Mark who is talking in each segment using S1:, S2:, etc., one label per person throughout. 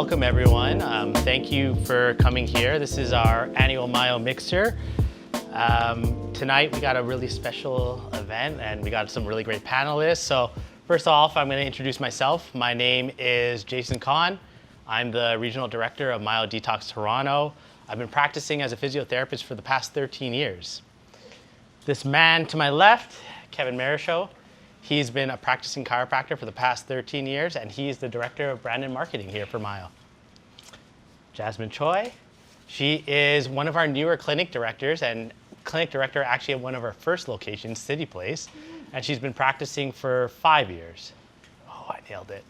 S1: welcome everyone. Thank you for coming here. This is our annual Myo Mixer. Tonight we got a really special event and we got some really great panelists. So first off, I'm going to introduce myself. My name is Jason Kahn. I'm the Regional Director of Myodetox Toronto. I've been practicing as a physiotherapist for the past 13 years. This man to my left, Kevin Marryshow, he's been a practicing chiropractor for the past 13 years, and he's the Director of Brand and Marketing here for Myo. Jasmine Choi, she is one of our newer clinic directors, and clinic director actually at one of our first locations, City Place, and she's been practicing for 5 years. Oh, I nailed it.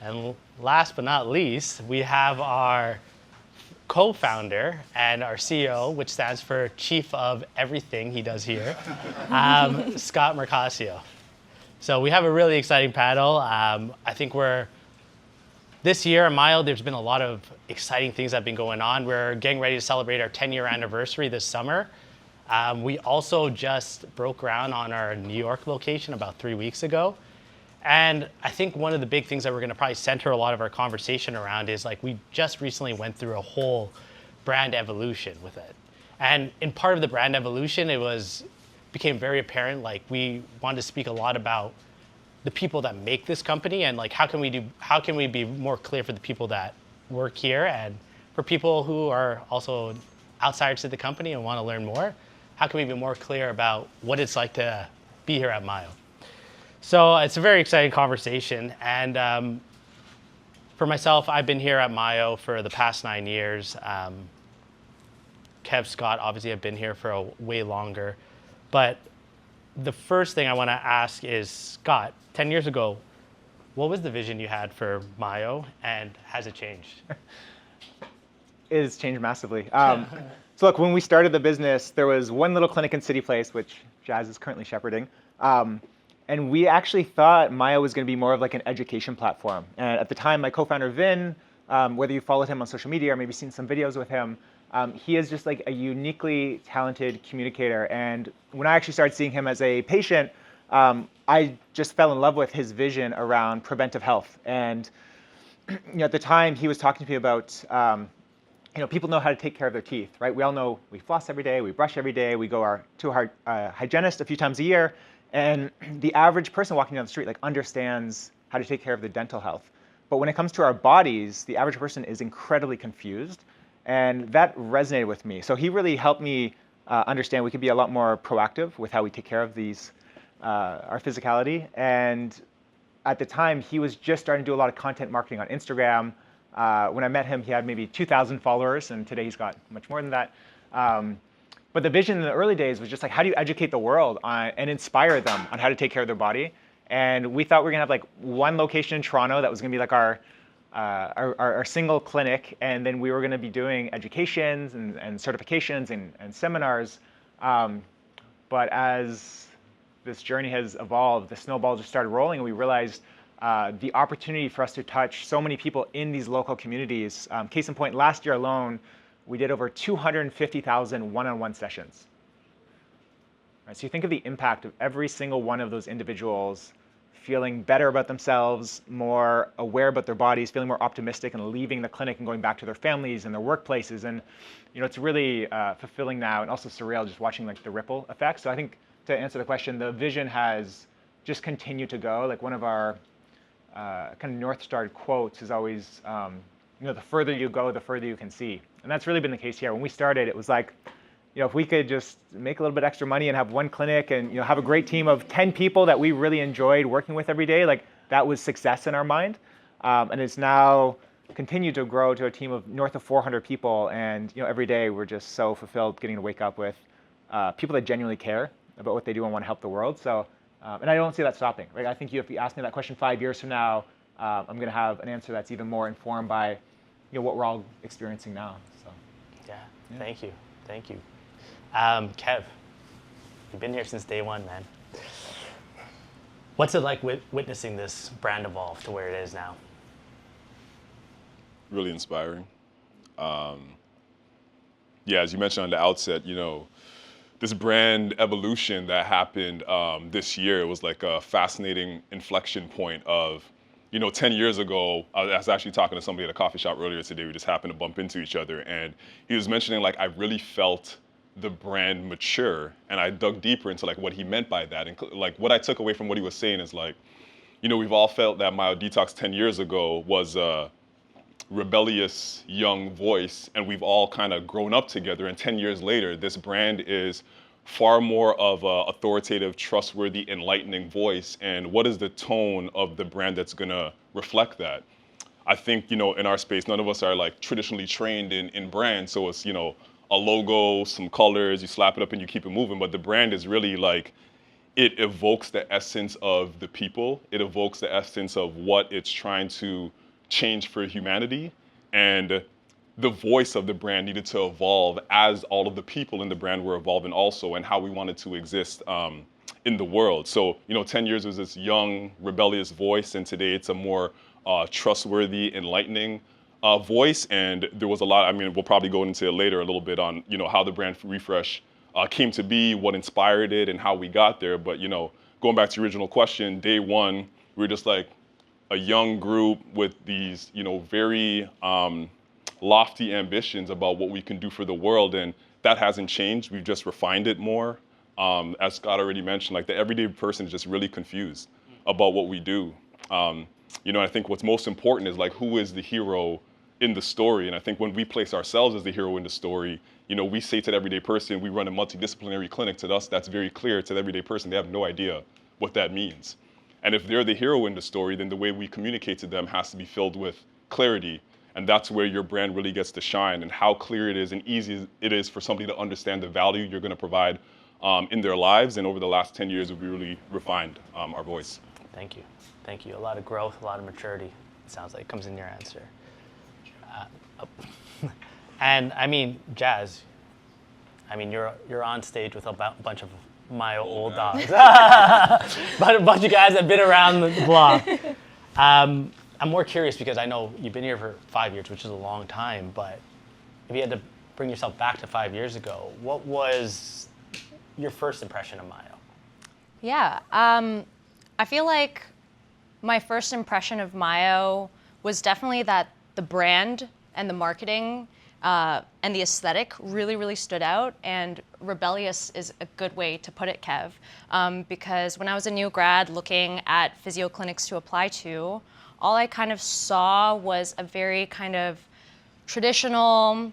S1: And last but not least, we have our co-founder and our CEO, which stands for Chief of Everything he does here, Scott Marcaccio. So we have a really exciting panel. I think this year at Myo, there's been a lot of exciting things that have been going on. We're getting ready to celebrate our 10-year anniversary this summer. We also just broke ground on our New York location about 3 weeks ago. And I think one of the big things that we're going to probably center a lot of our conversation around is like we just recently went through a whole brand evolution with it. And in part of the brand evolution, became very apparent, like we wanted to speak a lot about the people that make this company and like how can we be more clear for the people that work here and for people who are also outsiders to the company and want to learn more, how can we be more clear about what it's like to be here at Myo? So it's a very exciting conversation, and for myself, I've been here at Myo for the past 9 years. Kev, Scott, obviously have been here for way longer, but the first thing I want to ask is, Scott, 10 years ago, what was the vision you had for Myo, and has it changed?
S2: It has changed massively. So look, when we started the business, there was one little clinic in City Place, which Jazz is currently shepherding. And we actually thought Myo was going to be more of like an education platform. And at the time, my co-founder Vin, whether you followed him on social media or maybe seen some videos with him, he is just like a uniquely talented communicator. And when I actually started seeing him as a patient, I just fell in love with his vision around preventive health. And at the time, he was talking to me about people know how to take care of their teeth, right? We all know we floss every day, we brush every day, we go to our hygienist a few times a year. And the average person walking down the street understands how to take care of their dental health. But when it comes to our bodies, the average person is incredibly confused. And that resonated with me. So he really helped me understand we could be a lot more proactive with how we take care of our physicality. And at the time, he was just starting to do a lot of content marketing on Instagram. When I met him, he had maybe 2,000 followers, and today he's got much more than that. But the vision in the early days was just like, how do you educate the world and inspire them on how to take care of their body? And we thought we were gonna have like one location in Toronto that was gonna be like our single clinic, and then we were gonna be doing educations and certifications and seminars. But as this journey has evolved, the snowball just started rolling, and we realized the opportunity for us to touch so many people in these local communities. Case in point, last year alone, we did over 250,000 one-on-one sessions. Right, so you think of the impact of every single one of those individuals feeling better about themselves, more aware about their bodies, feeling more optimistic, and leaving the clinic and going back to their families and their workplaces. And it's really fulfilling now, and also surreal just watching like the ripple effect. So I think to answer the question, the vision has just continued to go. Like one of our kind of North Star quotes is always, the further you go, the further you can see. And that's really been the case here. When we started, it was like, if we could just make a little bit extra money and have one clinic and have a great team of 10 people that we really enjoyed working with every day, like that was success in our mind. And it's now continued to grow to a team of north of 400 people. And every day we're just so fulfilled getting to wake up with people that genuinely care about what they do and want to help the world. So, and I don't see that stopping. Right? I think if you ask me that question 5 years from now, I'm going to have an answer that's even more informed by what we're all experiencing now. So,
S1: yeah. Thank you. Kev, you've been here since day one, man. What's it like witnessing this brand evolve to where it is now?
S3: Really inspiring. As you mentioned on the outset, this brand evolution that happened this year was like a fascinating inflection point of 10 years ago, I was actually talking to somebody at a coffee shop earlier today. We just happened to bump into each other, and he was mentioning like I really felt the brand mature, and I dug deeper into like what he meant by that, and like what I took away from what he was saying is like, we've all felt that Myodetox 10 years ago was a rebellious young voice, and we've all kind of grown up together. And 10 years later, this brand is far more of a authoritative, trustworthy, enlightening voice. And what is the tone of the brand that's gonna reflect that? I think, in our space, none of us are like traditionally trained in brand. So it's, a logo, some colors, you slap it up and you keep it moving. But the brand is really like, it evokes the essence of the people. It evokes the essence of what it's trying to change for humanity. And the voice of the brand needed to evolve as all of the people in the brand were evolving also, and how we wanted to exist in the world. So, 10 years was this young, rebellious voice, and today it's a more trustworthy, enlightening voice. And there was a lot, we'll probably go into it later a little bit on, how the brand refresh came to be, what inspired it, and how we got there. But, going back to your original question, day one, we were just like a young group with these, very lofty ambitions about what we can do for the world, and that hasn't changed. We've just refined it more. As Scott already mentioned, like the everyday person is just really confused about what we do. I think what's most important is like, who is the hero in the story? And I think when we place ourselves as the hero in the story, we say to the everyday person, we run a multidisciplinary clinic. To us, that's very clear. To the everyday person, they have no idea what that means. And if they're the hero in the story, then the way we communicate to them has to be filled with clarity. And that's where your brand really gets to shine, and how clear it is and easy it is for somebody to understand the value you're going to provide in their lives. And over the last 10 years, we've really refined our voice.
S1: Thank you. Thank you. A lot of growth, a lot of maturity, it sounds like, comes in your answer. And Jazz, you're on stage with a bunch of my old dogs. But a bunch of guys that have been around the block. I'm more curious because I know you've been here for 5 years, which is a long time, but if you had to bring yourself back to 5 years ago, what was your first impression of Myo?
S4: Yeah, I feel like my first impression of Myo was definitely that the brand and the marketing and the aesthetic really, really stood out. And rebellious is a good way to put it, Kev, because when I was a new grad looking at physio clinics to apply to, all I kind of saw was a very kind of traditional,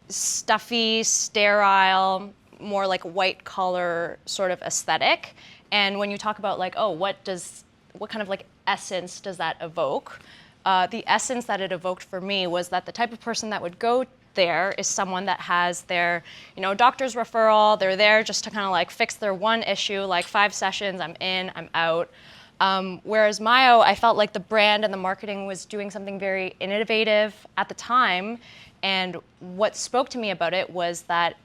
S4: stuffy, sterile, more like white collar sort of aesthetic. And when you talk about like, oh, what kind of like essence does that evoke? The essence that it evoked for me was that the type of person that would go there is someone that has their, doctor's referral. They're there just to kind of like fix their one issue, like 5 sessions, I'm in, I'm out. Whereas Myo, I felt like the brand and the marketing was doing something very innovative at the time. And what spoke to me about it was that,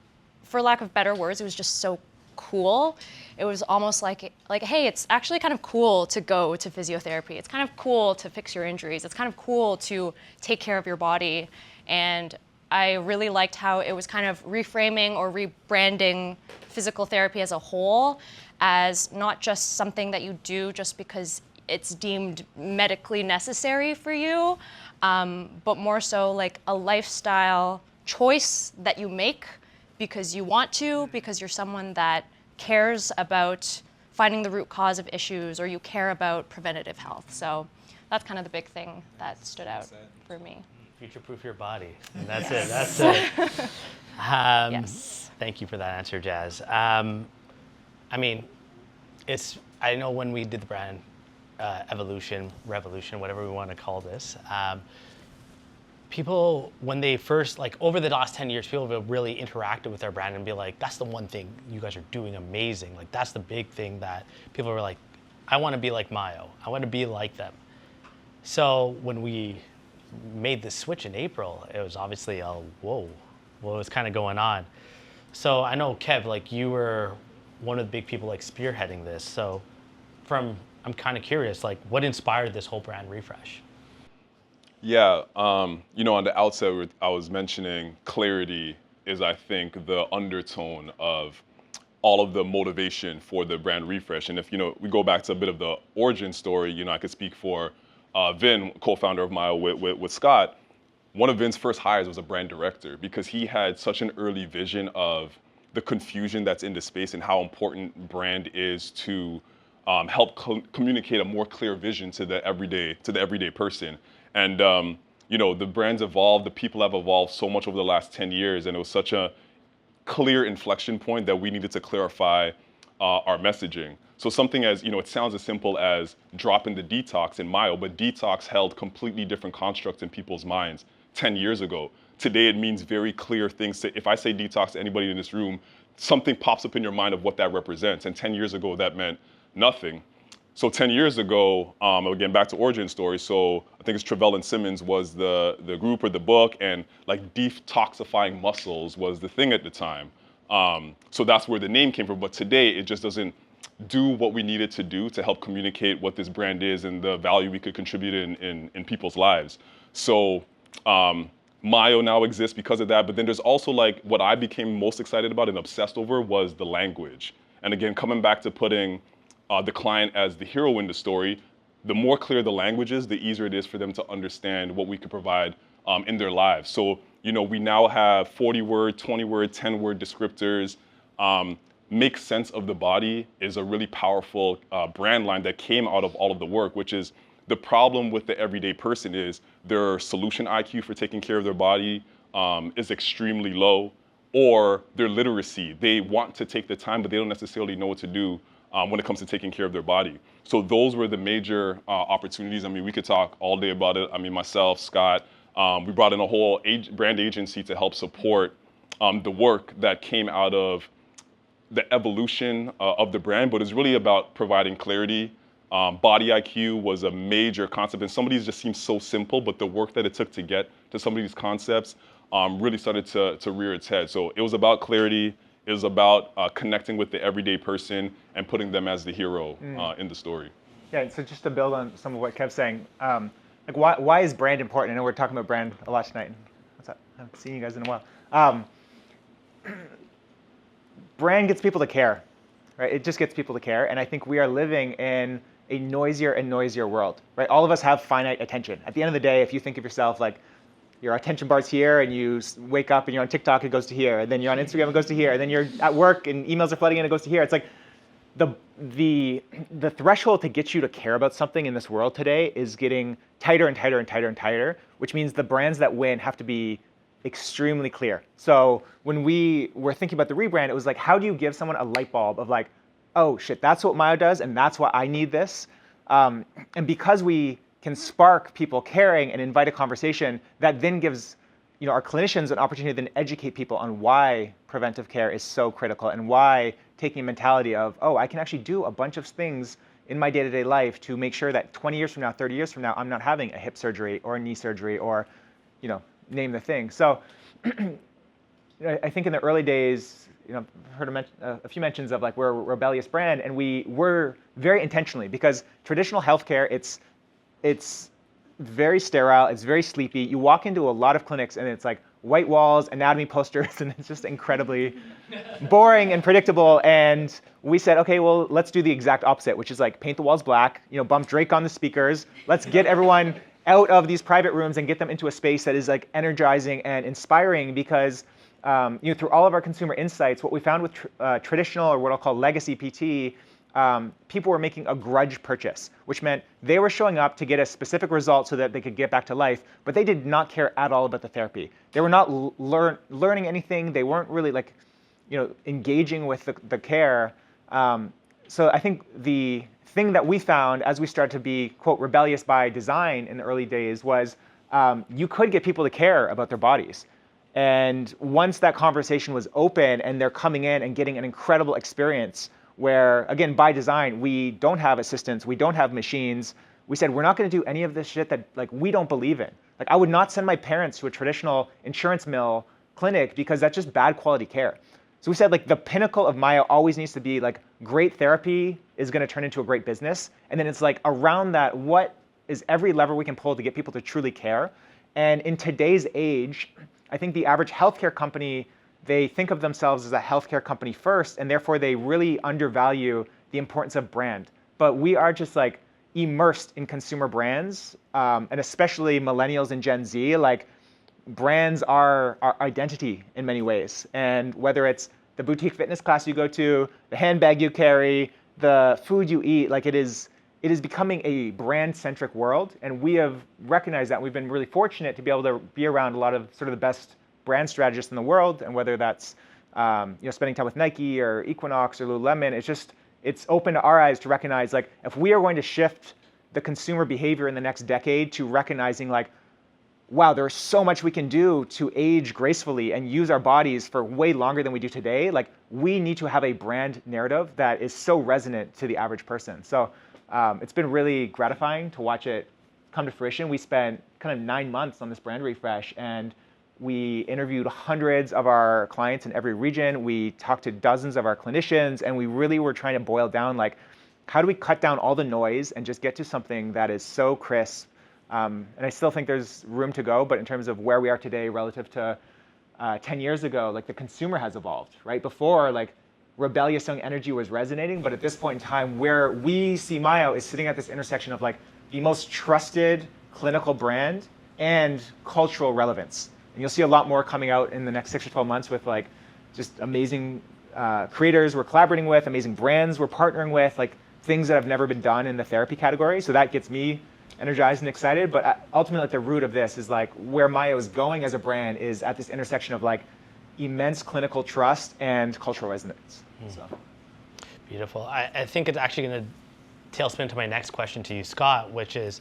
S4: for lack of better words, it was just so cool. It was almost like, hey, it's actually kind of cool to go to physiotherapy. It's kind of cool to fix your injuries. It's kind of cool to take care of your body. And I really liked how it was kind of reframing or rebranding physical therapy as a whole as not just something that you do just because it's deemed medically necessary for you, but more so like a lifestyle choice that you make because you want to, because you're someone that cares about finding the root cause of issues, or you care about preventative health. So that's kind of the big thing that stood out for me.
S1: Future-proof your body. And that's
S4: Yes.
S1: it. That's it.
S4: Yes.
S1: Thank you for that answer, Jazz. I know when we did the brand evolution, revolution, whatever we want to call this, people, when they first, like over the last 10 years, people have really interacted with our brand and be like, that's the one thing you guys are doing amazing. Like, that's the big thing that people were like, I want to be like Myo. I want to be like them. So when we made the switch in April, it was obviously a whoa, what was kind of going on. So I know, Kev, like you were one of the big people like spearheading this. So I'm kind of curious, like what inspired this whole brand refresh?
S3: Yeah, on the outset, I was mentioning clarity is, I think, the undertone of all of the motivation for the brand refresh. And if, we go back to a bit of the origin story, I could speak for Vin, co-founder of Myo with Scott, one of Vin's first hires was a brand director because he had such an early vision of the confusion that's in the space and how important brand is to help communicate a more clear vision to the everyday person. And the brands evolved, the people have evolved so much over the last 10 years, and it was such a clear inflection point that we needed to clarify our messaging. So something as, it sounds as simple as dropping the Detox in Myo, but Detox held completely different constructs in people's minds 10 years ago. Today it means very clear things. If I say Detox to anybody in this room, something pops up in your mind of what that represents. And 10 years ago that meant nothing. So 10 years ago, again, back to origin story, so I think it's Travell and Simmons was the group or the book, and like detoxifying muscles was the thing at the time. So that's where the name came from. But today, it just doesn't do what we needed to do to help communicate what this brand is and the value we could contribute in people's lives. So Myo now exists because of that. But then there's also like what I became most excited about and obsessed over was the language. And again, coming back to putting the client as the hero in the story, the more clear the language is, the easier it is for them to understand what we could provide in their lives. So, we now have 40-word, 20-word, 10-word descriptors. Make sense of the body is a really powerful brand line that came out of all of the work, which is the problem with the everyday person is their solution IQ for taking care of their body is extremely low, or their literacy. They want to take the time, but they don't necessarily know what to do when it comes to taking care of their body. So those were the major opportunities. I mean, we could talk all day about it. I mean, myself, Scott, we brought in a whole brand agency to help support the work that came out of the evolution of the brand, but it's really about providing clarity. Body IQ was a major concept, and some of these just seem so simple, but the work that it took to get to some of these concepts really started to rear its head. So it was about clarity. It was about connecting with the everyday person and putting them as the hero in the story.
S2: Yeah, so just to build on some of what Kev's saying, why is brand important? I know we're talking about brand a lot tonight. What's up? I haven't seen you guys in a while. Brand gets people to care, right? It just gets people to care, and I think we are living in a noisier and noisier world, right? All of us have finite attention. At the end of the day, if you think of yourself like your attention bar's here, and you wake up and you're on TikTok, it goes to here, and then you're on Instagram, it goes to here, and then you're at work and emails are flooding in, it goes to here. It's like the threshold to get you to care about something in this world today is getting tighter and tighter and tighter and tighter, which means the brands that win have to be extremely clear. So when we were thinking about the rebrand, it was like, how do you give someone a light bulb of like, oh shit, that's what Myo does, and that's why I need this. And because we can spark people caring and invite a conversation, that then gives our clinicians an opportunity to then educate people on why preventive care is so critical and why taking a mentality of, oh, I can actually do a bunch of things in my day-to-day life to make sure that 20 years from now, 30 years from now, I'm not having a hip surgery or a knee surgery or, name the thing. So I think in the early days, I've heard a few mentions of like we're a rebellious brand, and we were very intentionally, because traditional healthcare, it's very sterile, it's very sleepy. You walk into a lot of clinics and it's like white walls, anatomy posters, and it's just incredibly boring and predictable. And we said, okay, well, let's do the exact opposite, which is like paint the walls black, bump Drake on the speakers. Let's get everyone out of these private rooms and get them into a space that is like energizing and inspiring, because through all of our consumer insights, what we found with traditional, or what I'll call legacy PT, people were making a grudge purchase, which meant they were showing up to get a specific result so that they could get back to life, but they did not care at all about the therapy. They were not learning anything. They weren't really like, engaging with the care. So I think the thing that we found as we started to be, quote, rebellious by design in the early days was you could get people to care about their bodies. And once that conversation was open and they're coming in and getting an incredible experience where, again, by design, we don't have assistants, we don't have machines. We said, we're not going to do any of this shit that like we don't believe in. Like I would not send my parents to a traditional insurance mill clinic because that's just bad quality care. So we said like the pinnacle of Myo always needs to be like great therapy is going to turn into a great business. And then it's like around that, what is every lever we can pull to get people to truly care? And in today's age, I think the average healthcare company, they think of themselves as a healthcare company first, and therefore they really undervalue the importance of brand. But we are just like immersed in consumer brands, and especially millennials and Gen Z. Like, brands are our identity in many ways. And whether it's the boutique fitness class you go to, the handbag you carry, the food you eat, like it is becoming a brand-centric world. And we have recognized that. We've been really fortunate to be able to be around a lot of sort of the best brand strategists in the world. And whether that's spending time with Nike or Equinox or Lululemon, it's opened our eyes to recognize, like, if we are going to shift the consumer behavior in the next decade to recognizing, like, wow, there's so much we can do to age gracefully and use our bodies for way longer than we do today. Like, we need to have a brand narrative that is so resonant to the average person. So it's been really gratifying to watch it come to fruition. We spent kind of 9 months on this brand refresh, and we interviewed hundreds of our clients in every region. We talked to dozens of our clinicians, and we really were trying to boil down, like, how do we cut down all the noise and just get to something that is so crisp. And I still think there's room to go, but in terms of where we are today relative to 10 years ago, like, the consumer has evolved, right? Before, like, rebellious young energy was resonating, but at this point in time, where we see Myo is sitting at this intersection of, like, the most trusted clinical brand and cultural relevance. And you'll see a lot more coming out in the next 6 or 12 months with, like, just amazing creators we're collaborating with, amazing brands we're partnering with, like, things that have never been done in the therapy category. So that gets me energized and excited. But ultimately, at the root of this is, like, where Myo is going as a brand is at this intersection of, like, immense clinical trust and cultural resonance. So.
S1: Beautiful. I think it's actually going to tailspin to my next question to you, Scott, which is,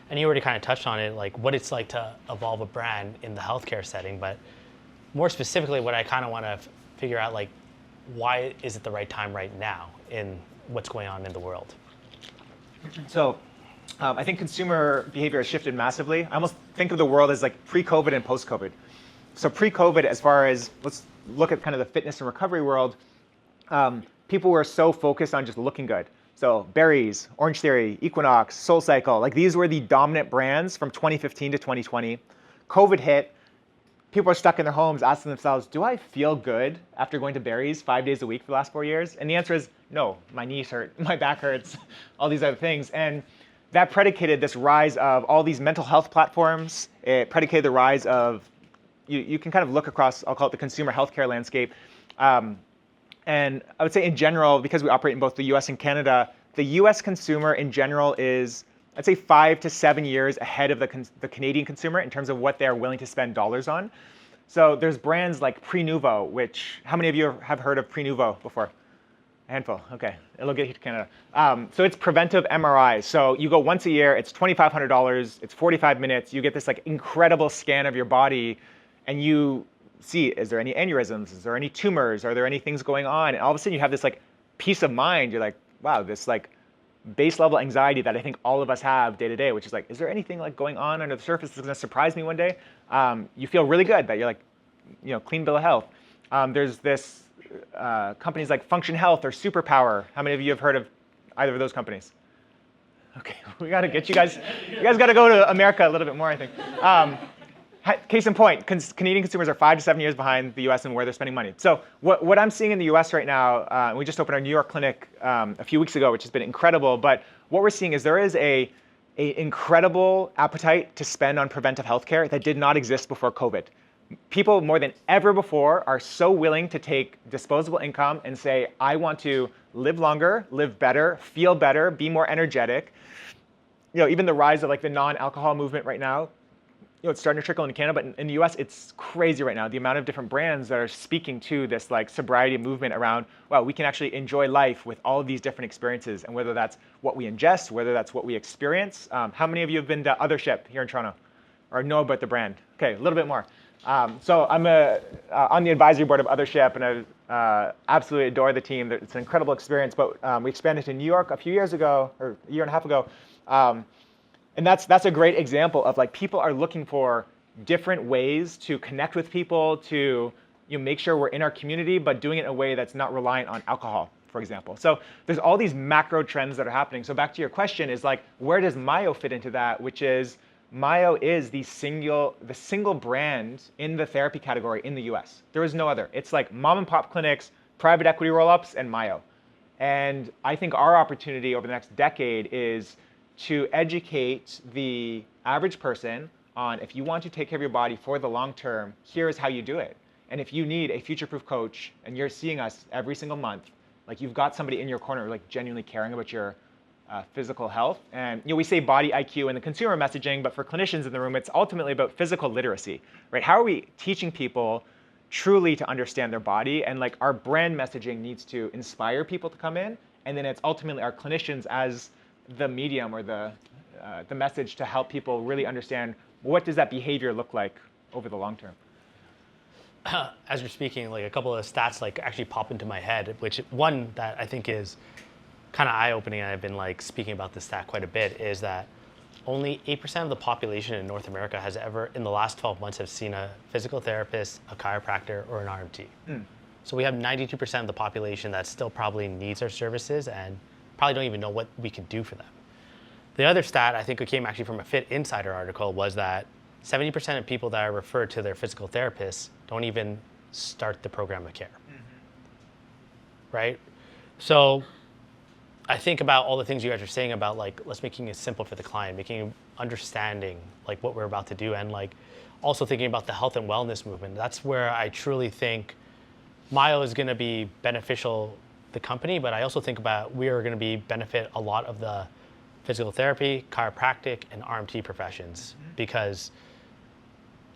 S1: and you already kind of touched on it, like, what it's like to evolve a brand in the healthcare setting, but more specifically, what I kind of want to figure out, like, why is it the right time right now in what's going on in the world?
S2: So I think consumer behavior has shifted massively. I almost think of the world as, like, pre-COVID and post-COVID. So pre-COVID, as far as, let's look at kind of the fitness and recovery world, people were so focused on just looking good. So Berries, Orange Theory, Equinox, SoulCycle, like, these were the dominant brands from 2015 to 2020. COVID hit. People are stuck in their homes asking themselves, do I feel good after going to Berries 5 days a week for the last 4 years? And the answer is no. My knees hurt, my back hurts, all these other things. And that predicated this rise of all these mental health platforms. It predicated the rise of, you can kind of look across, I'll call it the consumer healthcare landscape. And I would say in general, because we operate in both the US and Canada, the US consumer in general is, I'd say, 5 to 7 years ahead of the Canadian consumer in terms of what they're willing to spend dollars on. So there's brands like Prenuvo, which, how many of you have heard of Prenuvo before? A handful, okay, it'll get here to Canada. So it's preventive MRI. So you go once a year, it's $2,500, it's 45 minutes, you get this, like, incredible scan of your body, and you see, is there any aneurysms? Is there any tumors? Are there any things going on? And all of a sudden you have this, like, peace of mind. You're like, wow, this, like, base level anxiety that I think all of us have day to day, which is like, is there anything, like, going on under the surface that's gonna surprise me one day? You feel really good that you're, like, clean bill of health. There's this companies like Function Health or Superpower. How many of you have heard of either of those companies? Okay, we gotta get you guys gotta go to America a little bit more, I think. Case in point, Canadian consumers are 5 to 7 years behind the US in where they're spending money. So what I'm seeing in the US right now, we just opened our New York clinic a few weeks ago, which has been incredible, but what we're seeing is there is a incredible appetite to spend on preventive healthcare that did not exist before COVID. People more than ever before are so willing to take disposable income and say, I want to live longer, live better, feel better, be more energetic. Even the rise of, like, the non-alcohol movement right now, it's starting to trickle into Canada, but in the US, it's crazy right now. The amount of different brands that are speaking to this, like, sobriety movement around, wow, we can actually enjoy life with all of these different experiences, and whether that's what we ingest, whether that's what we experience. How many of you have been to Othership here in Toronto or know about the brand? Okay, a little bit more. So I'm on the advisory board of Othership, and I absolutely adore the team. It's an incredible experience, but we expanded to New York a few years ago, or a year and a half ago. And that's a great example of, like, people are looking for different ways to connect with people, to make sure we're in our community, but doing it in a way that's not reliant on alcohol, for example. So there's all these macro trends that are happening. So back to your question is, like, where does Myo fit into that? Which is, Myo is the single brand in the therapy category in the US. There is no other. It's like mom and pop clinics, private equity roll-ups, and Myo. And I think our opportunity over the next decade is to educate the average person on, if you want to take care of your body for the long term, here's how you do it. And if you need a future-proof coach and you're seeing us every single month, like you've got somebody in your corner like genuinely caring about your physical health. And we say body IQ in the consumer messaging, but for clinicians in the room, it's ultimately about physical literacy, right? How are we teaching people truly to understand their body? And like our brand messaging needs to inspire people to come in, and then it's ultimately our clinicians as the medium or the message to help people really understand what does that behavior look like over the long term.
S1: As you're speaking, like a couple of stats like actually pop into my head, which one that I think is kind of eye-opening, and I've been like speaking about this stat quite a bit, is that only 8% of the population in North America has ever, in the last 12 months, have seen a physical therapist, a chiropractor, or an RMT. So we have 92% of the population that still probably needs our services and probably don't even know what we can do for them. The other stat I think it came actually from a Fit Insider article was that 70% of people that are referred to their physical therapists don't even start the program of care. Right? So I think about all the things you guys are saying about like, let's making it simple for the client, making understanding like what we're about to do, and like also thinking about the health and wellness movement. That's where I truly think Myo is going to be beneficial the company, but I also think about we are going to be benefit a lot of the physical therapy, chiropractic, and RMT professions, because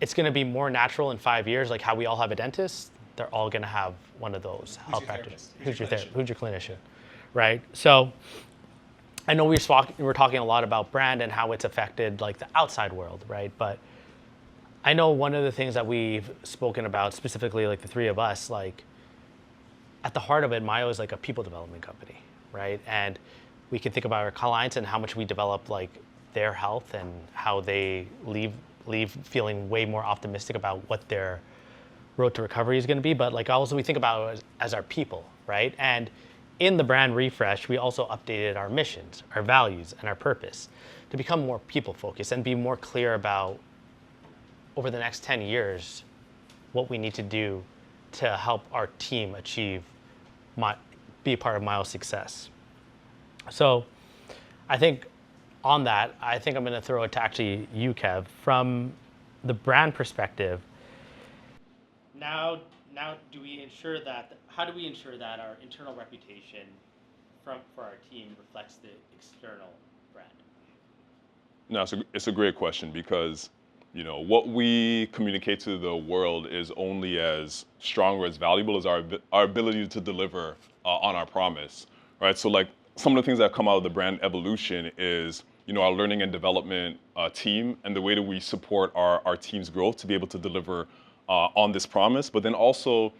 S1: it's going to be more natural in 5 years, like how we all have a dentist. They're all going to have one of those health practitioners. Who's your clinician, right? So I know we're talking a lot about brand and how it's affected like the outside world, right? But I know one of the things that we've spoken about specifically, like the three of us, like at the heart of it, Myo is like a people development company, right? And we can think about our clients and how much we develop like their health and how they leave feeling way more optimistic about what their road to recovery is going to be. But like also we think about it as our people, right? And in the brand refresh, we also updated our missions, our values, and our purpose to become more people focused and be more clear about over the next 10 years what we need to do to help our team achieve be a part of Myo's success. So I think on that, I think I'm going to throw it to actually you, Kev, from the brand perspective. Now do we ensure that, how do we ensure that our internal reputation for our team reflects the external brand?
S3: No, it's a great question, because what we communicate to the world is only as strong or as valuable as our ability to deliver on our promise, right? So like some of the things that come out of the brand evolution is our learning and development team and the way that we support our team's growth to be able to deliver on this promise, but then also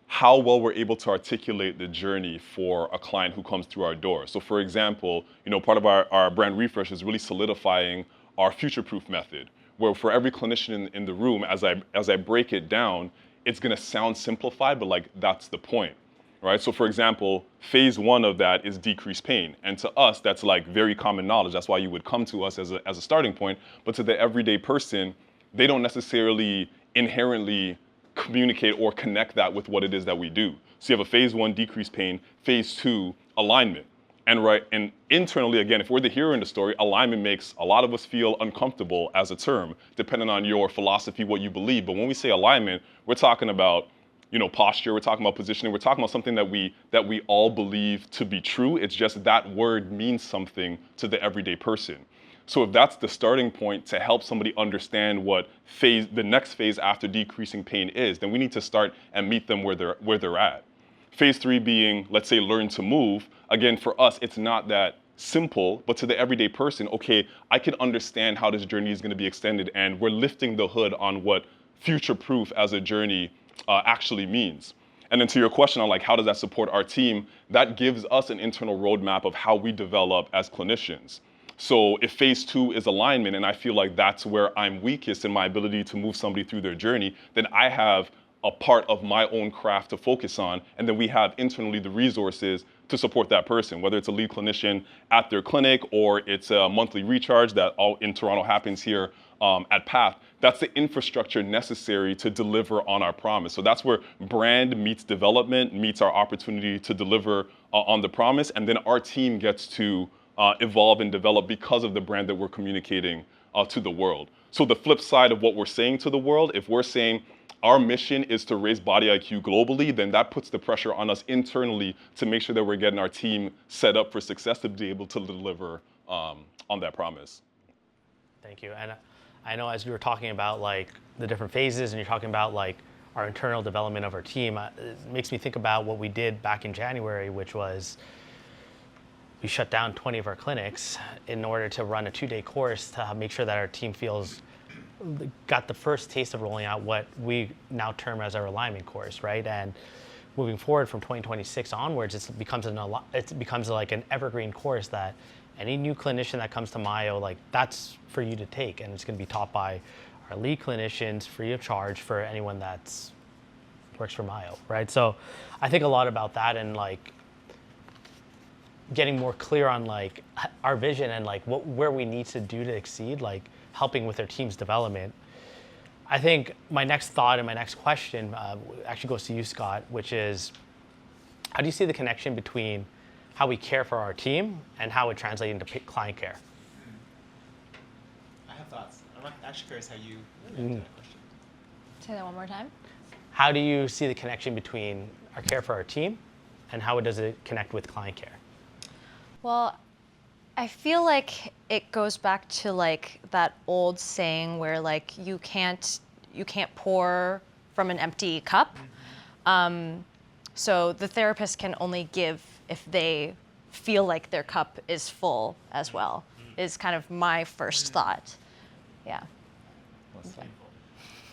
S3: how well we're able to articulate the journey for a client who comes through our door. So for example, part of our brand refresh is really solidifying our Futureproof method, where for every clinician in the room, as I break it down, it's going to sound simplified, but like that's the point, right? So for example, phase 1 of that is decrease pain. And to us, that's like very common knowledge. That's why you would come to us as a starting point. But to the everyday person, they don't necessarily inherently communicate or connect that with what it is that we do. So you have a phase 1, decrease pain, phase 2, alignment. And internally, again, if we're the hero in the story, alignment makes a lot of us feel uncomfortable as a term, depending on your philosophy, what you believe. But when we say alignment, we're talking about posture, we're talking about positioning, we're talking about something that we all believe to be true. It's just that word means something to the everyday person. So if that's the starting point to help somebody understand what the next phase after decreasing pain is, then we need to start and meet them where they're at. Phase 3 being, let's say, learn to move. Again, for us, it's not that simple, but to the everyday person, okay, I can understand how this journey is going to be extended, and we're lifting the hood on what Futureproof as a journey actually means. And then to your question on like, how does that support our team? That gives us an internal roadmap of how we develop as clinicians. So if phase 2 is alignment, and I feel like that's where I'm weakest in my ability to move somebody through their journey, then I have a part of my own craft to focus on, and then we have internally the resources to support that person, whether it's a lead clinician at their clinic or it's a monthly recharge that all in Toronto happens here at Path. That's the infrastructure necessary to deliver on our promise. So that's where brand meets development, meets our opportunity to deliver on the promise, and then our team gets to evolve and develop because of the brand that we're communicating to the world. So the flip side of what we're saying to the world, if we're saying our mission is to raise body IQ globally, then that puts the pressure on us internally to make sure that we're getting our team set up for success to be able to deliver on that promise.
S1: Thank you. And I know as you were talking about like the different phases and you're talking about like our internal development of our team, it makes me think about what we did back in January, which was we shut down 20 of our clinics in order to run a 2-day course to make sure that our team got the first taste of rolling out what we now term as our alignment course, right? And moving forward from 2026 onwards, it becomes like an evergreen course that any new clinician that comes to Myo, like that's for you to take, and it's going to be taught by our lead clinicians free of charge for anyone that's works for Myo, right? So I think a lot about that and like getting more clear on like our vision and like where we need to do to exceed, like helping with their team's development. I think my next thought and my next question actually goes to you, Scott, which is, how do you see the connection between how we care for our team and how it translates into client care?
S2: I have thoughts. I'm actually curious how you answer that question.
S4: Say that one more time.
S1: How do you see the connection between our care for our team and how does it connect with client care?
S4: Well, I feel like it goes back to like that old saying where like you can't pour from an empty cup. So the therapist can only give if they feel like their cup is full as well, is kind of my first thought. Yeah.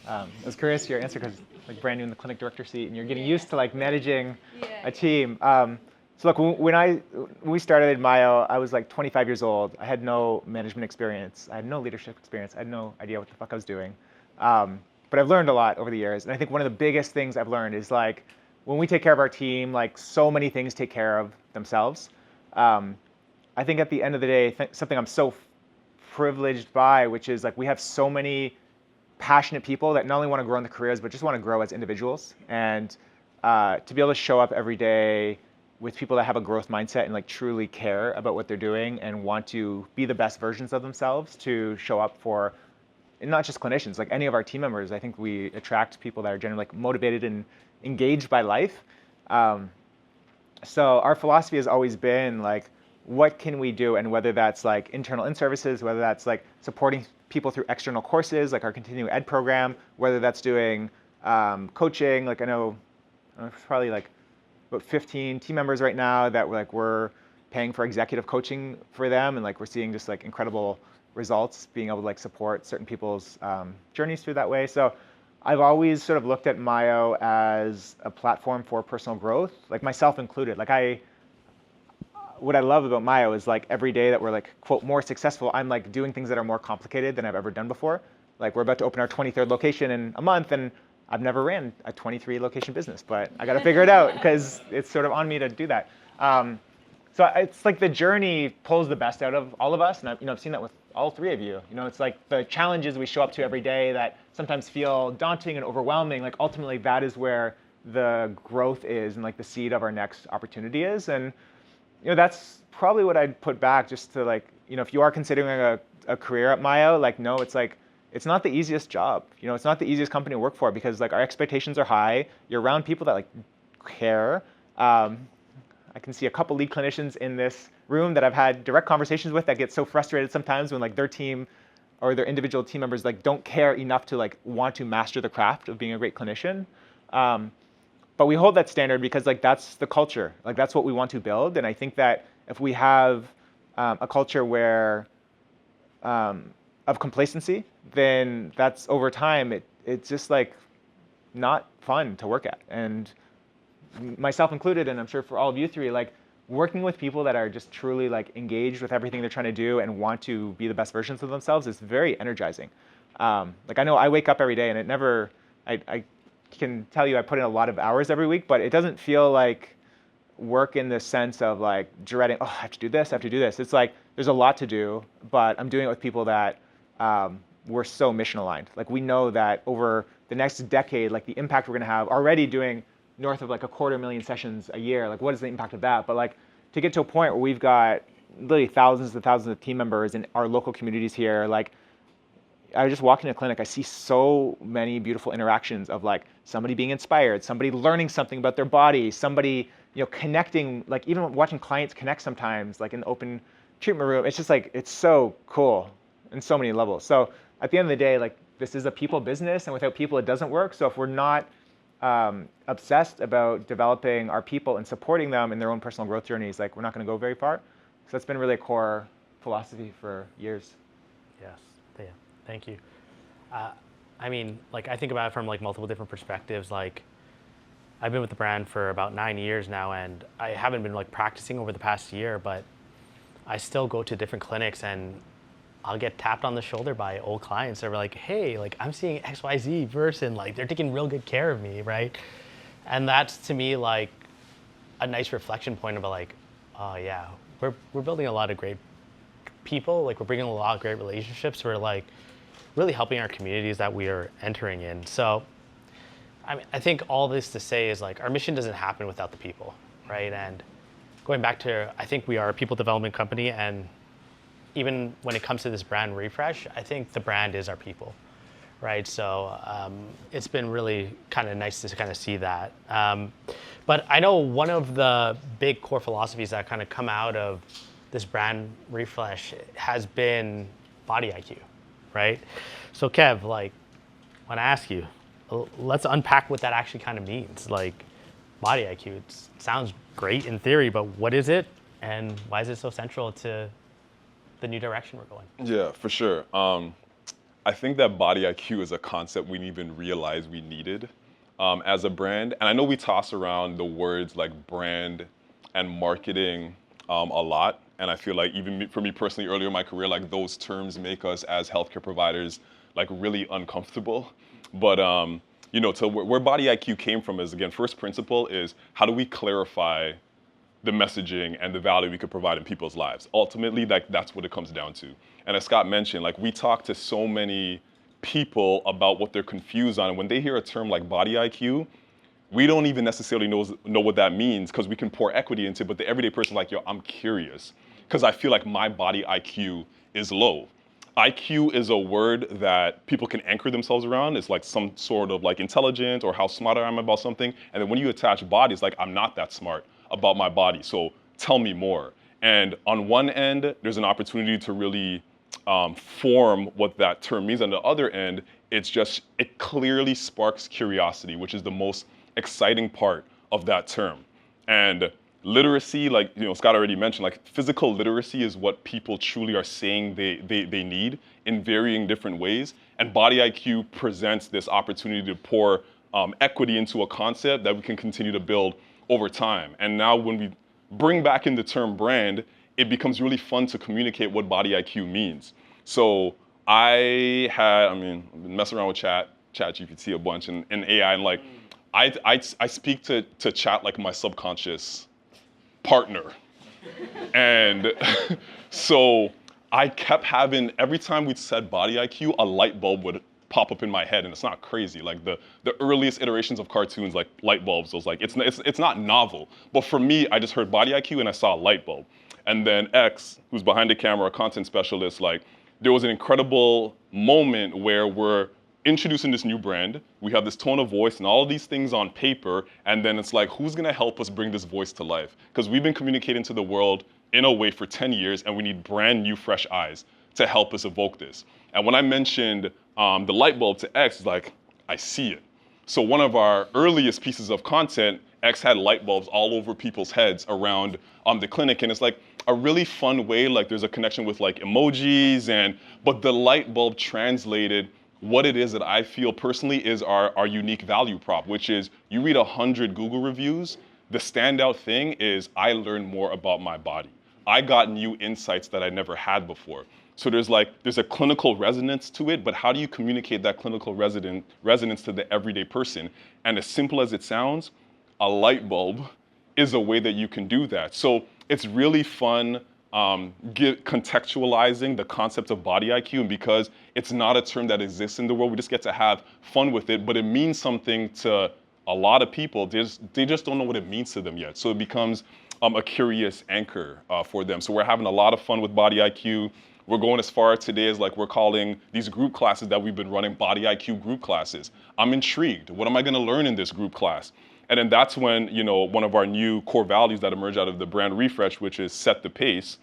S2: I was curious your answer because like brand new in the clinic director seat and you're getting used to like managing a team. So look, when we started Myo, I was like 25 years old. I had no management experience. I had no leadership experience. I had no idea what the fuck I was doing. But I've learned a lot over the years. And I think one of the biggest things I've learned is like, when we take care of our team, like so many things take care of themselves. I think at the end of the day, something I'm so privileged by, which is like we have so many passionate people that not only want to grow in their careers, but just want to grow as individuals. And to be able to show up every day with people that have a growth mindset and like truly care about what they're doing and want to be the best versions of themselves to show up for, and not just clinicians, like any of our team members. I think we attract people that are generally like motivated and engaged by life. So our philosophy has always been like, what can we do? And whether that's like internal in-services, whether that's like supporting people through external courses, like our continuing ed program, whether that's doing coaching, like I know probably like about 15 team members right now that we're paying for executive coaching for them, and like we're seeing just like incredible results being able to like support certain people's journeys through that way. So I've always sort of looked at Myo as a platform for personal growth, like myself included. Like what I love about Myo is like every day that we're like, quote, more successful, I'm like doing things that are more complicated than I've ever done before. Like we're about to open our 23rd location in a month, and I've never ran a 23 location business, but I got to figure it out because it's sort of on me to do that. So it's like the journey pulls the best out of all of us, and I've seen that with all three of you. It's like the challenges we show up to every day that sometimes feel daunting and overwhelming. Like ultimately, that is where the growth is, and like the seed of our next opportunity is. And that's probably what I'd put back, just to like, if you are considering a career at Myo, like no, it's like it's not the easiest job. It's not the easiest company to work for because like our expectations are high. You're around people that like care. I can see a couple lead clinicians in this room that I've had direct conversations with that get so frustrated sometimes when like their team or their individual team members like don't care enough to like want to master the craft of being a great clinician. But we hold that standard because like that's the culture. Like that's what we want to build. And I think that if we have a culture where of complacency, then that's over time it's just like not fun to work at. And myself included, and I'm sure for all of you three, like working with people that are just truly like engaged with everything they're trying to do and want to be the best versions of themselves is very energizing. Like I know I wake up every day and it never, I can tell you I put in a lot of hours every week, but it doesn't feel like work in the sense of like dreading, oh, I have to do this, I have to do this. It's like there's a lot to do, but I'm doing it with people that we're so mission aligned. Like we know that over the next decade, like the impact we're gonna have, already doing north of like 250,000 sessions a year, like what is the impact of that? But like to get to a point where we've got literally thousands and thousands of team members in our local communities here. Like, I just walk into a clinic, I see so many beautiful interactions of like somebody being inspired, somebody learning something about their body, somebody, connecting, like even watching clients connect sometimes, like in the open treatment room. It's just like, it's so cool in so many levels. So at the end of the day, like, this is a people business, and without people, it doesn't work. So if we're not obsessed about developing our people and supporting them in their own personal growth journeys, like, we're not going to go very far. So that's been really a core philosophy for years.
S1: Yes. Yeah. Thank you. I mean, like, I think about it from like multiple different perspectives. Like, I've been with the brand for about 9 years now, and I haven't been like practicing over the past year, but I still go to different clinics and I'll get tapped on the shoulder by old clients that are like, hey, like, I'm seeing XYZ person, like, they're taking real good care of me, right? And that's, to me, like a nice reflection point about like, oh yeah, we're building a lot of great people, like we're bringing a lot of great relationships. We're like really helping our communities that we are entering in. So, I mean, I think all this to say is like our mission doesn't happen without the people, right? And going back to, I think we are a people development company, and even when it comes to this brand refresh, I think the brand is our people, right? So it's been really kind of nice to kind of see that. But I know one of the big core philosophies that kind of come out of this brand refresh has been body IQ, right? So Kev, like, when I ask you, let's unpack what that actually kind of means. Like, body IQ, it sounds great in theory, but what is it, and why is it so central to the new direction we're going?
S3: Yeah, for sure. I think that body IQ is a concept we didn't even realize we needed as a brand. And I know we toss around the words like brand and marketing a lot. And I feel like even for me personally, earlier in my career, like those terms make us as healthcare providers like really uncomfortable. But to where body IQ came from is, again, first principle is how do we clarify the messaging and the value we could provide in people's lives. Ultimately, like, that's what it comes down to. And as Scott mentioned, like, we talk to so many people about what they're confused on. And when they hear a term like body IQ, we don't even necessarily know what that means, because we can pour equity into it, but the everyday person's like, yo, I'm curious, because I feel like my body IQ is low. IQ is a word that people can anchor themselves around. It's like some sort of like intelligent or how smart I am about something. And then when you attach body, it's like, I'm not that smart about my body, so tell me more. And on one end, there's an opportunity to really form what that term means. On the other end, it clearly sparks curiosity, which is the most exciting part of that term. And literacy, like Scott already mentioned, like physical literacy is what people truly are saying they need in varying different ways. And body IQ presents this opportunity to pour equity into a concept that we can continue to build over time. And now when we bring back in the term brand, it becomes really fun to communicate what body IQ means. So I've been messing around with ChatGPT a bunch and AI, and like I speak to chat like my subconscious partner. And so I kept having, every time we said body IQ, a light bulb would pop up in my head, and it's not crazy. Like the earliest iterations of cartoons, like light bulbs, was like, it's not novel. But for me, I just heard body IQ and I saw a light bulb. And then X, who's behind the camera, a content specialist, like there was an incredible moment where we're introducing this new brand. We have this tone of voice and all of these things on paper, and then it's like, who's gonna help us bring this voice to life? Because we've been communicating to the world in a way for 10 years, and we need brand new, fresh eyes to help us evoke this. And when I mentioned the light bulb to X, it's like, I see it. So one of our earliest pieces of content, X had light bulbs all over people's heads around the clinic, and it's like a really fun way, like there's a connection with like emojis, but the light bulb translated what it is that I feel personally is our unique value prop, which is you read 100 Google reviews, the standout thing is I learned more about my body. I got new insights that I never had before. So there's a clinical resonance to it, but how do you communicate that clinical resonance to the everyday person? And as simple as it sounds, a light bulb is a way that you can do that. So it's really fun contextualizing the concept of body IQ, and because it's not a term that exists in the world, we just get to have fun with it, but it means something to a lot of people. They just don't know what it means to them yet. So it becomes a curious anchor for them. So we're having a lot of fun with Body IQ. We're going as far today as like we're calling these group classes that we've been running Body IQ group classes. I'm intrigued. What am I going to learn in this group class? And then that's when, you know, one of our new core values that emerged out of the brand refresh, which is set the pace.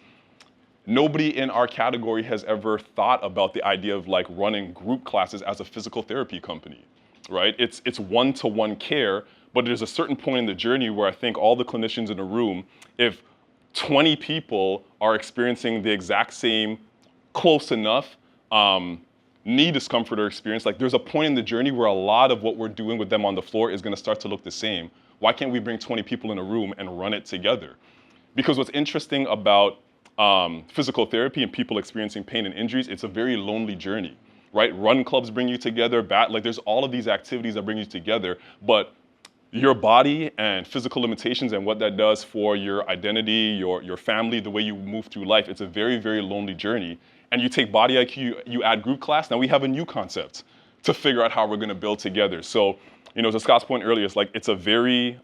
S3: Nobody in our category has ever thought about the idea of like running group classes as a physical therapy company, right? It's one-to-one care, but there's a certain point in the journey where I think all the clinicians in a room, if 20 people are experiencing the exact same close enough knee discomfort or experience, like there's a point in the journey where a lot of what we're doing with them on the floor is going to start to look the same. Why can't we bring 20 people in a room and run it together? Because what's interesting about physical therapy and people experiencing pain and injuries, it's a very lonely journey, right? Run clubs bring you together, like there's all of these activities that bring you together, but your body and physical limitations and what that does for your identity, your family, the way you move through life, it's a very, very lonely journey. And you take Body IQ, you add group class, now we have a new concept to figure out how we're gonna build together. So, you know, to Scott's point earlier, it's like, it's a very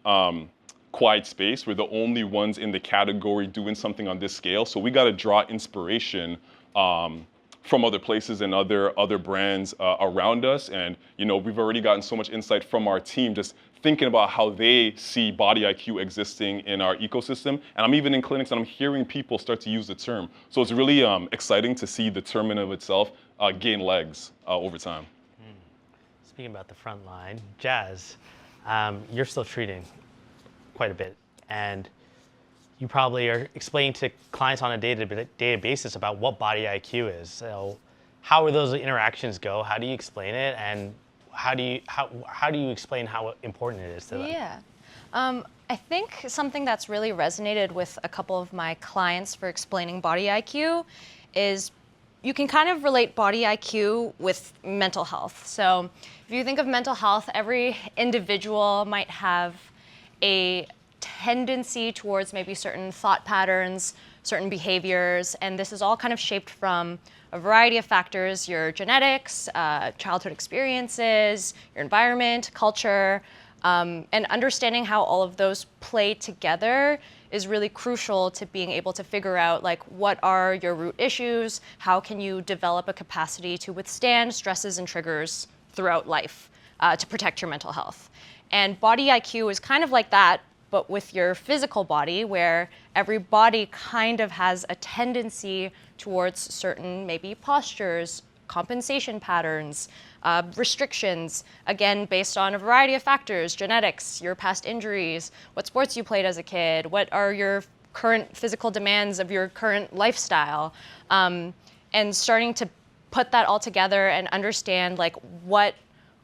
S3: quiet space. We're the only ones in the category doing something on this scale. So we gotta draw inspiration from other places and other brands around us. And, you know, we've already gotten so much insight from our team, just thinking about how they see Body IQ existing in our ecosystem. And I'm even in clinics and I'm hearing people start to use the term. So it's really exciting to see the term in of itself gain legs over time.
S1: Speaking about the front line, Jazz, you're still treating quite a bit. And you probably are explaining to clients on a day-to-day basis about what Body IQ is. So how do those interactions go? How do you explain it? And how do you explain how important it is to them?
S4: Yeah. I think something that's really resonated with a couple of my clients for explaining Body IQ is you can kind of relate Body IQ with mental health. So if you think of mental health, every individual might have a tendency towards maybe certain thought patterns, certain behaviors, and this is all kind of shaped from a variety of factors: your genetics, childhood experiences, your environment, culture, and understanding how all of those play together is really crucial to being able to figure out like what are your root issues, how can you develop a capacity to withstand stresses and triggers throughout life to protect your mental health. And Body IQ is kind of like that, but with your physical body, where every body kind of has a tendency towards certain maybe postures, compensation patterns, restrictions, again, based on a variety of factors: genetics, your past injuries, what sports you played as a kid, what are your current physical demands of your current lifestyle, and starting to put that all together and understand like what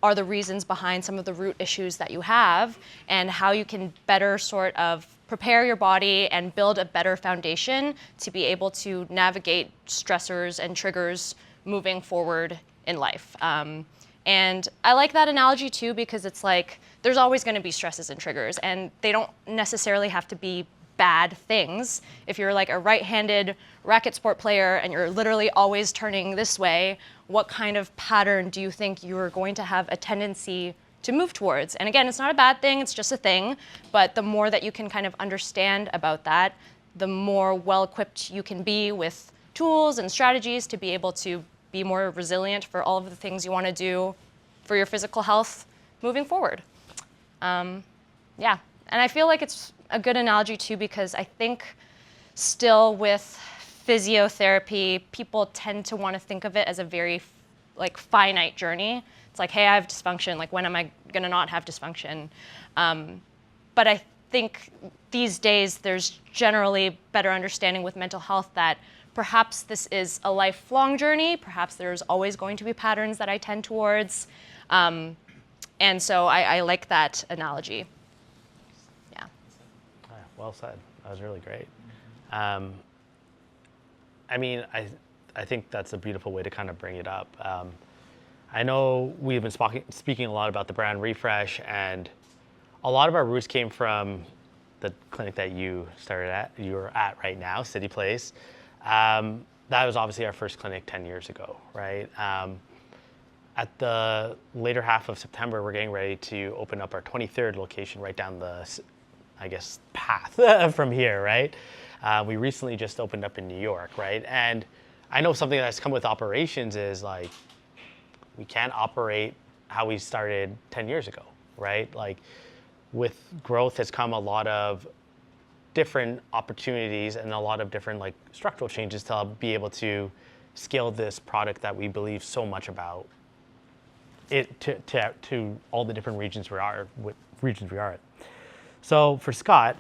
S4: are the reasons behind some of the root issues that you have and how you can better sort of prepare your body and build a better foundation to be able to navigate stressors and triggers moving forward in life. And I like that analogy too, because it's like there's always going to be stresses and triggers, and they don't necessarily have to be bad things. If you're like a right-handed racket sport player and you're literally always turning this way, what kind of pattern do you think you're going to have a tendency to move towards? And again, it's not a bad thing, it's just a thing, but the more that you can kind of understand about that, the more well-equipped you can be with tools and strategies to be able to be more resilient for all of the things you want to do for your physical health moving forward. Yeah, and I feel like it's a good analogy too, because I think still with physiotherapy, people tend to want to think of it as a very like finite journey. It's like, hey, I have dysfunction, like when am I gonna not have dysfunction? But I think these days there's generally better understanding with mental health that perhaps this is a lifelong journey, perhaps there's always going to be patterns that I tend towards. And so I like that analogy. Yeah.
S1: Well said. That was really great. I mean, I think that's a beautiful way to kind of bring it up. I know we've been speaking a lot about the brand refresh, and a lot of our roots came from the clinic that you're at right now, City Place. That was obviously our first clinic 10 years ago, right? At the later half of September, we're getting ready to open up our 23rd location right down the I guess, path from here, right? We recently just opened up in New York, right? And I know something that's come with operations is like, we can't operate how we started 10 years ago, right? Like with growth has come a lot of different opportunities and a lot of different like structural changes to be able to scale this product that we believe so much about it to all the different regions we are in. So for Scott,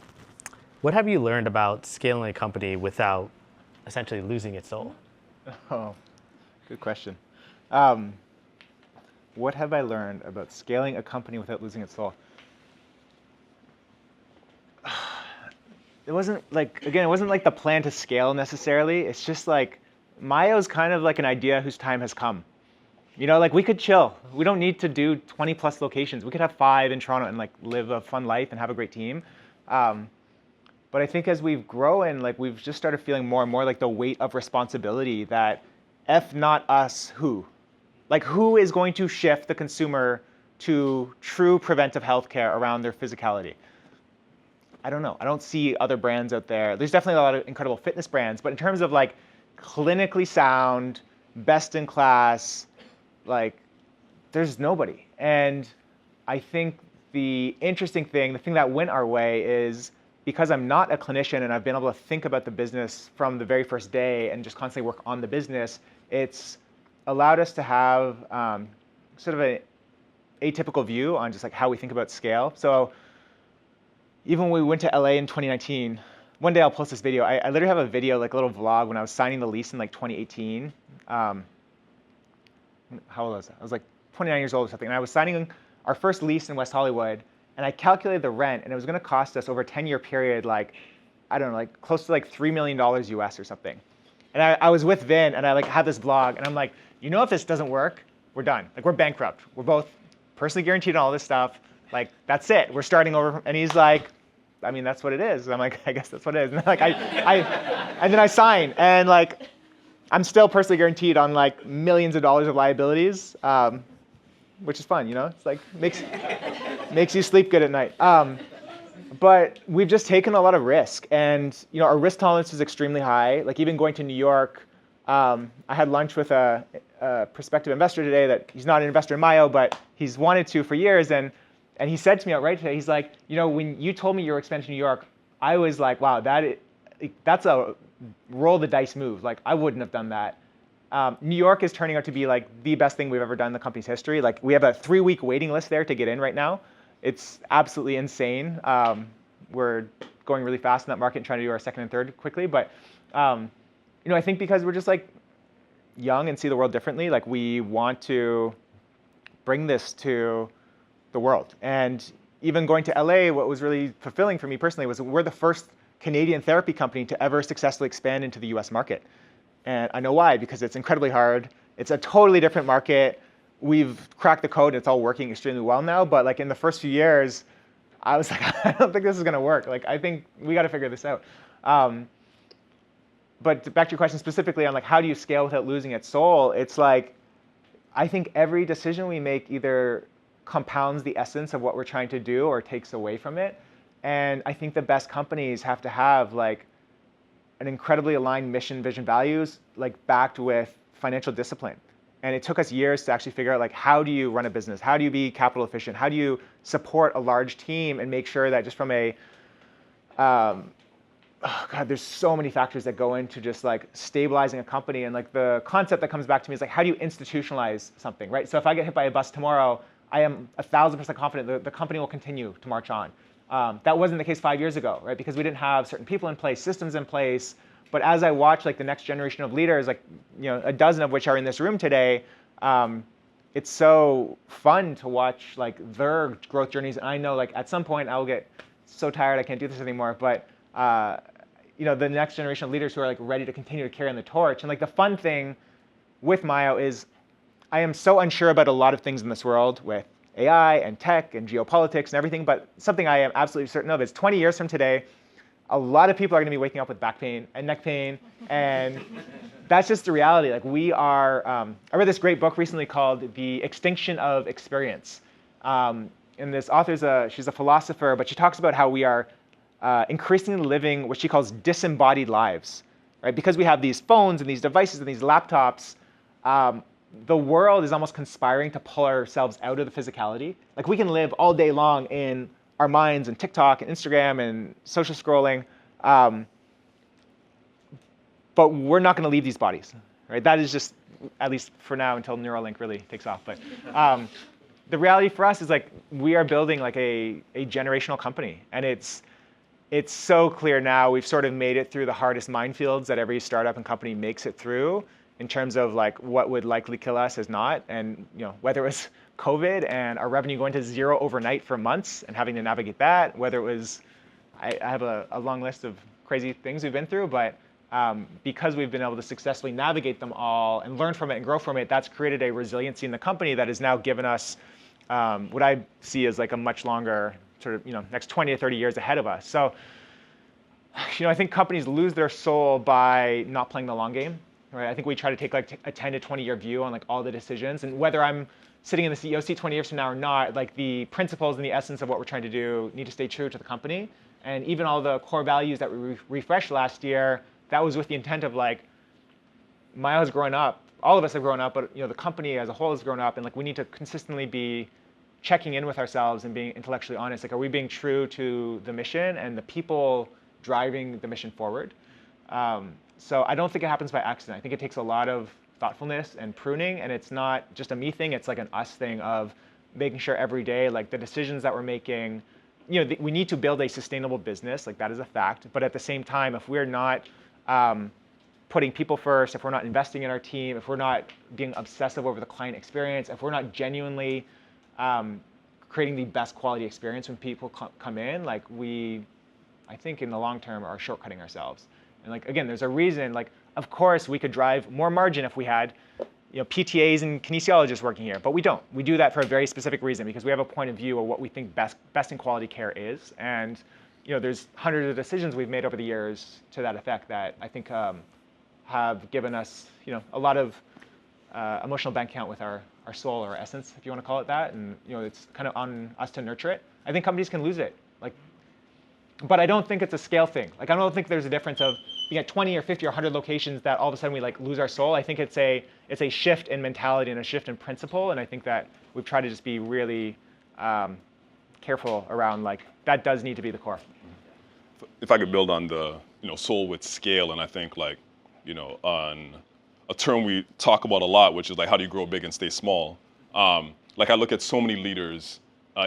S1: what have you learned about scaling a company without essentially losing its soul?
S2: Oh, good question. What have I learned about scaling a company without losing its soul? It wasn't like the plan to scale necessarily. It's just like Myo's kind of like an idea whose time has come. You know, like we could chill. We don't need to do 20 plus locations. We could have 5 in Toronto and like live a fun life and have a great team. But I think as we've grown, like we've just started feeling more and more like the weight of responsibility that if not us, who? Like who is going to shift the consumer to true preventive healthcare around their physicality? I don't know. I don't see other brands out there. There's definitely a lot of incredible fitness brands, but in terms of like clinically sound, best in class, like there's nobody. And I think the interesting thing, the thing that went our way is because I'm not a clinician and I've been able to think about the business from the very first day and just constantly work on the business, it's allowed us to have sort of an atypical view on just like how we think about scale. So even when we went to LA in 2019, one day I'll post this video. I literally have a video, like a little vlog when I was signing the lease in like 2018. How old was I? I was like 29 years old or something. And I was signing our first lease in West Hollywood. And I calculated the rent, and it was going to cost us over a 10-year period, like, I don't know, like close to like $3 million US or something. And I was with Vin, and I like had this blog, and I'm like, you know, if this doesn't work, we're done. Like, we're bankrupt. We're both personally guaranteed on all this stuff. Like, that's it. We're starting over. And he's like, I mean, that's what it is. I'm like, I guess that's what it is. And like, and then I sign, and like, I'm still personally guaranteed on like millions of dollars of liabilities, which is fun, you know? It's like, makes you sleep good at night. But we've just taken a lot of risk, and you know, our risk tolerance is extremely high. Like even going to New York, I had lunch with a prospective investor today that he's not an investor in Myo, but he's wanted to for years, and he said to me outright today, he's like, you know, when you told me you were expanding to New York, I was like, wow, that's a roll the dice move. Like I wouldn't have done that. New York is turning out to be like the best thing we've ever done in the company's history. Like we have a 3-week waiting list there to get in right now. It's absolutely insane. We're going really fast in that market and trying to do our second and third quickly. But you know, I think because we're just like young and see the world differently, like we want to bring this to the world. And even going to LA, what was really fulfilling for me personally was we're the first Canadian therapy company to ever successfully expand into the US market. And I know why, because it's incredibly hard. It's a totally different market. We've cracked the code and it's all working extremely well now. But like in the first few years, I was like, I don't think this is gonna work. Like I think we gotta figure this out. But back to your question specifically on like how do you scale without losing its soul? It's like, I think every decision we make either compounds the essence of what we're trying to do or takes away from it. And I think the best companies have to have like an incredibly aligned mission, vision, values, like backed with financial discipline. And it took us years to actually figure out like how do you run a business? How do you be capital efficient? How do you support a large team and make sure that just from a, oh God, there's so many factors that go into just like stabilizing a company. And like the concept that comes back to me is like, how do you institutionalize something, right? So if I get hit by a bus tomorrow, I am 1,000% confident that the company will continue to march on. That wasn't the case 5 years ago, right? Because we didn't have certain people in place, systems in place. But as I watch like the next generation of leaders, like you know, a dozen of which are in this room today, it's so fun to watch like their growth journeys. And I know like at some point I'll get so tired I can't do this anymore. But you know, the next generation of leaders who are like ready to continue to carry on the torch. And like the fun thing with Myo is I am so unsure about a lot of things in this world with AI and tech and geopolitics and everything, but something I am absolutely certain of is 20 years from today, a lot of people are going to be waking up with back pain and neck pain, and that's just the reality. Like we are, I read this great book recently called The Extinction of Experience. And this author's she's a philosopher, but she talks about how we are increasingly living what she calls disembodied lives, right? Because we have these phones and these devices and these laptops, the world is almost conspiring to pull ourselves out of the physicality. Like we can live all day long in our minds and TikTok and Instagram and social scrolling, but we're not going to leave these bodies, right? That is just, at least for now, until Neuralink really takes off. But the reality for us is like we are building like a generational company, and it's so clear now. We've sort of made it through the hardest minefields that every startup and company makes it through, in terms of like what would likely kill us is not, and whether it was COVID and our revenue going to zero overnight for months and having to navigate that, whether it was, I have a long list of crazy things we've been through, but because we've been able to successfully navigate them all and learn from it and grow from it, that's created a resiliency in the company that has now given us what I see as like a much longer sort of next 20 or 30 years ahead of us. So I think companies lose their soul by not playing the long game. Right? I think we try to take like a 10 to 20 year view on like all the decisions, and whether I'm sitting in the CEO seat 20 years from now or not, like the principles and the essence of what we're trying to do need to stay true to the company. And even all the core values that we refreshed last year, that was with the intent of like, Myo has grown up, all of us have grown up, but the company as a whole has grown up, and like we need to consistently be checking in with ourselves and being intellectually honest. Like, are we being true to the mission and the people driving the mission forward? So I don't think it happens by accident. I think it takes a lot of thoughtfulness and pruning, and it's not just a me thing, it's like an us thing of making sure every day, like the decisions that we're making, we need to build a sustainable business, like that is a fact, but at the same time, if we're not putting people first, if we're not investing in our team, if we're not being obsessive over the client experience, if we're not genuinely creating the best quality experience when people come in, like I think in the long term are shortcutting ourselves. And like, again, there's a reason, like, of course we could drive more margin if we had PTAs and kinesiologists working here, but we don't. We do that for a very specific reason, because we have a point of view of what we think best in quality care is. And there's hundreds of decisions we've made over the years to that effect that I think have given us a lot of emotional bank account with our soul or essence, if you want to call it that. And it's kind of on us to nurture it. I think companies can lose it. But I don't think it's a scale thing. Like, I don't think there's a difference of being at 20 or 50 or 100 locations that all of a sudden we like lose our soul. I think it's a shift in mentality and a shift in principle. And I think that we've tried to just be really careful around like that does need to be the core.
S3: If I could build on the soul with scale, and I think like on a term we talk about a lot, which is like how do you grow big and stay small. Like I look at so many leaders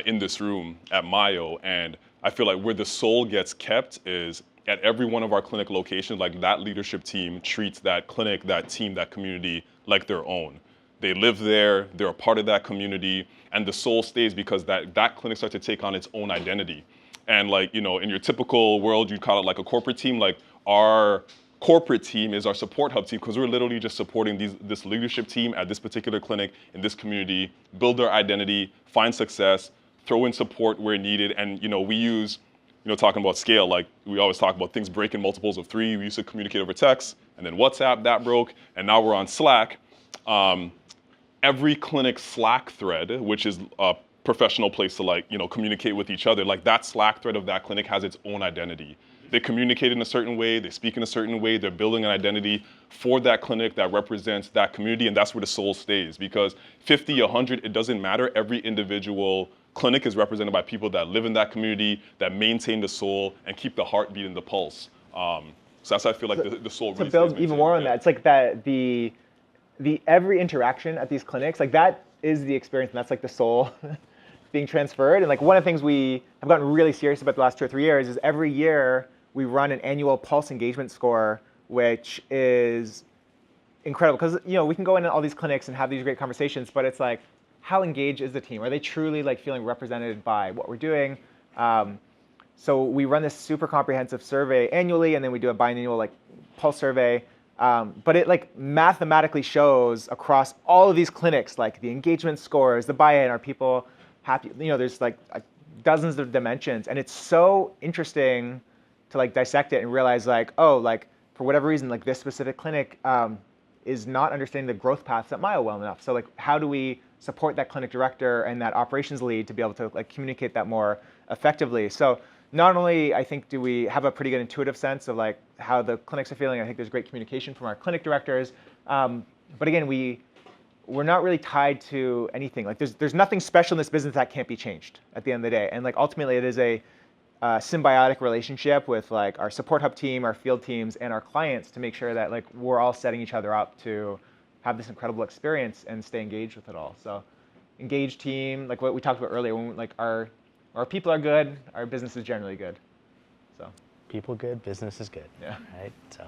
S3: in this room at Myo, and I feel like where the soul gets kept is at every one of our clinic locations. Like that leadership team treats that clinic, that team, that community like their own. They live there, they're a part of that community, and the soul stays because that clinic starts to take on its own identity. And like, in your typical world, you'd call it like a corporate team. Like our corporate team is our support hub team, because we're literally just supporting this leadership team at this particular clinic in this community, build their identity, find success, throw in support where needed. And we use, talking about scale, like we always talk about things break in multiples of 3. We used to communicate over text, and then WhatsApp, that broke, and now we're on Slack. Every clinic Slack thread, which is a professional place to like, communicate with each other, like that Slack thread of that clinic has its own identity. They communicate in a certain way, they speak in a certain way, they're building an identity for that clinic that represents that community, and that's where the soul stays. Because 50, 100, it doesn't matter. Every individual clinic is represented by people that live in that community, that maintain the soul and keep the heartbeat and the pulse. So that's how I feel like the soul really
S2: to build even more on that, it's like that the every interaction at these clinics, like that is the experience, and that's like the soul being transferred. And like one of the things we have gotten really serious about the last 2 or 3 years is every year we run an annual pulse engagement score, which is incredible, because we can go into all these clinics and have these great conversations, but it's like, how engaged is the team? Are they truly like feeling represented by what we're doing? So we run this super comprehensive survey annually, and then we do a biannual like pulse survey. But it like mathematically shows across all of these clinics, like the engagement scores, the buy-in, are people happy? There's like dozens of dimensions, and it's so interesting to like dissect it and realize like, oh, like for whatever reason, like this specific clinic is not understanding the growth paths at Myo well enough. So like, how do we support that clinic director and that operations lead to be able to like communicate that more effectively? So not only I think do we have a pretty good intuitive sense of like how the clinics are feeling, I think there's great communication from our clinic directors, but again, we're not really tied to anything. Like there's nothing special in this business that can't be changed at the end of the day. And like ultimately it is a symbiotic relationship with like our support hub team, our field teams, and our clients to make sure that like we're all setting each other up to have this incredible experience and stay engaged with it all. So engaged team, like what we talked about earlier, when like our people are good, our business is generally good. So
S1: People good, business is good.
S2: Yeah.
S1: Right. So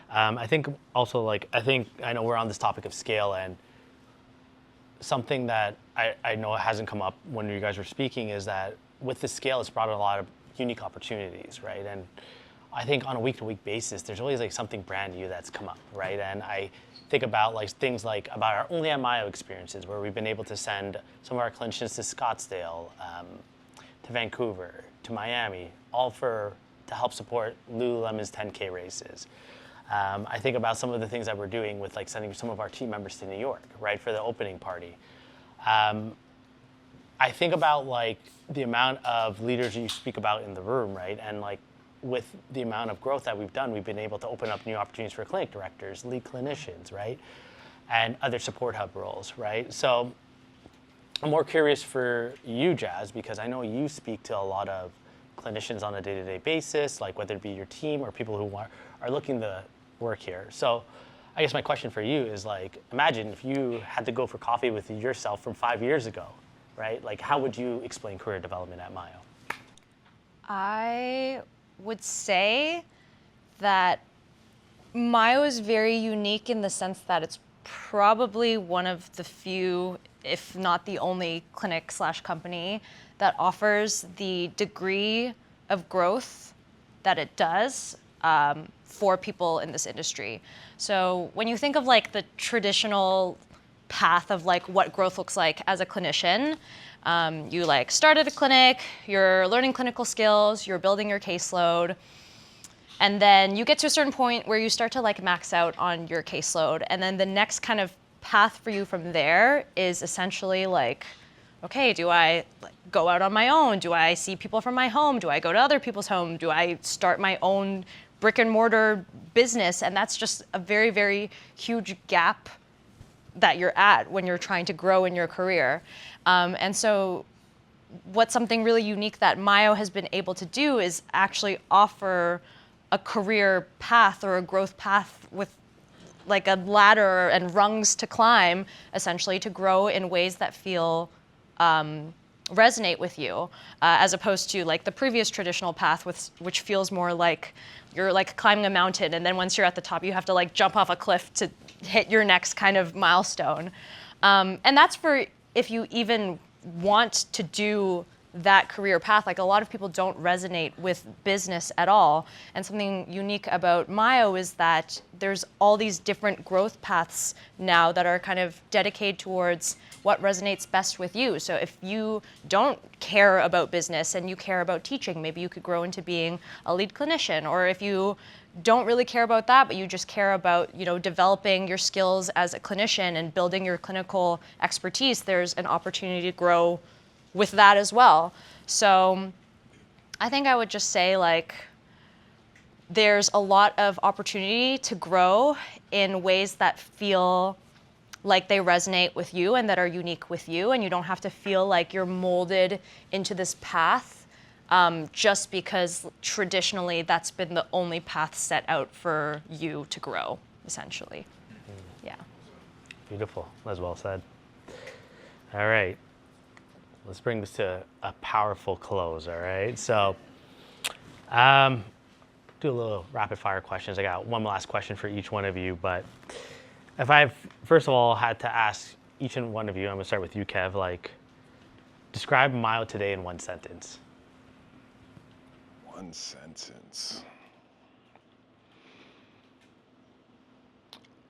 S1: I think also like I know we're on this topic of scale, and something that I know hasn't come up when you guys were speaking is that with the scale, it's brought a lot of unique opportunities, right? And I think on a week-to-week basis, there's always like something brand new that's come up, right? And I think about like things like about our Only at Myo experiences, where we've been able to send some of our clinicians to Scottsdale, to Vancouver, to Miami, all to help support Lululemon's 10K races. I think about some of the things that we're doing with like sending some of our team members to New York, right, for the opening party. I think about like the amount of leaders you speak about in the room, right, and like with the amount of growth that we've done, we've been able to open up new opportunities for clinic directors, lead clinicians, right, and other support hub roles, right. So I'm more curious for you, Jazz, because I know you speak to a lot of clinicians on a day-to-day basis, like whether it be your team or people who are looking to work here. So I guess my question for you is like, imagine if you had to go for coffee with yourself from 5 years ago, right? Like, how would you explain career development at Myo?
S4: I would say that Myo is very unique in the sense that it's probably one of the few, if not the only clinic/company that offers the degree of growth that it does for people in this industry. So when you think of like the traditional path of like what growth looks like as a clinician, you like start at a clinic, you're learning clinical skills, you're building your caseload, and then you get to a certain point where you start to like max out on your caseload, and then the next kind of path for you from there is essentially like, okay, do I like go out on my own? Do I see people from my home? Do I go to other people's home? Do I start my own brick and mortar business? And that's just a very, very huge gap that you're at when you're trying to grow in your career. And so what's something really unique that Myo has been able to do is actually offer a career path or a growth path with like a ladder and rungs to climb, essentially, to grow in ways that feel resonate with you, as opposed to like the previous traditional path, which feels more like you're like climbing a mountain, and then once you're at the top, you have to like jump off a cliff to hit your next kind of milestone. And that's for if you even want to do that career path. Like a lot of people don't resonate with business at all. And something unique about Myo is that there's all these different growth paths now that are kind of dedicated towards what resonates best with you. So if you don't care about business and you care about teaching, maybe you could grow into being a lead clinician. Or if you don't really care about that, but you just care about, you know, developing your skills as a clinician and building your clinical expertise, there's an opportunity to grow with that as well. So I think I would just say like there's a lot of opportunity to grow in ways that feel like they resonate with you and that are unique with you, and you don't have to feel like you're molded into this path just because traditionally that's been the only path set out for you to grow, essentially. Yeah.
S1: Beautiful, as well said. All right. Let's bring this to a powerful close, all right? So do a little rapid fire questions. I got one last question for each one of you, but if I've, first of all, had to ask each and one of you, I'm gonna start with you, Kev, like, describe Myo today in one sentence.
S3: One sentence.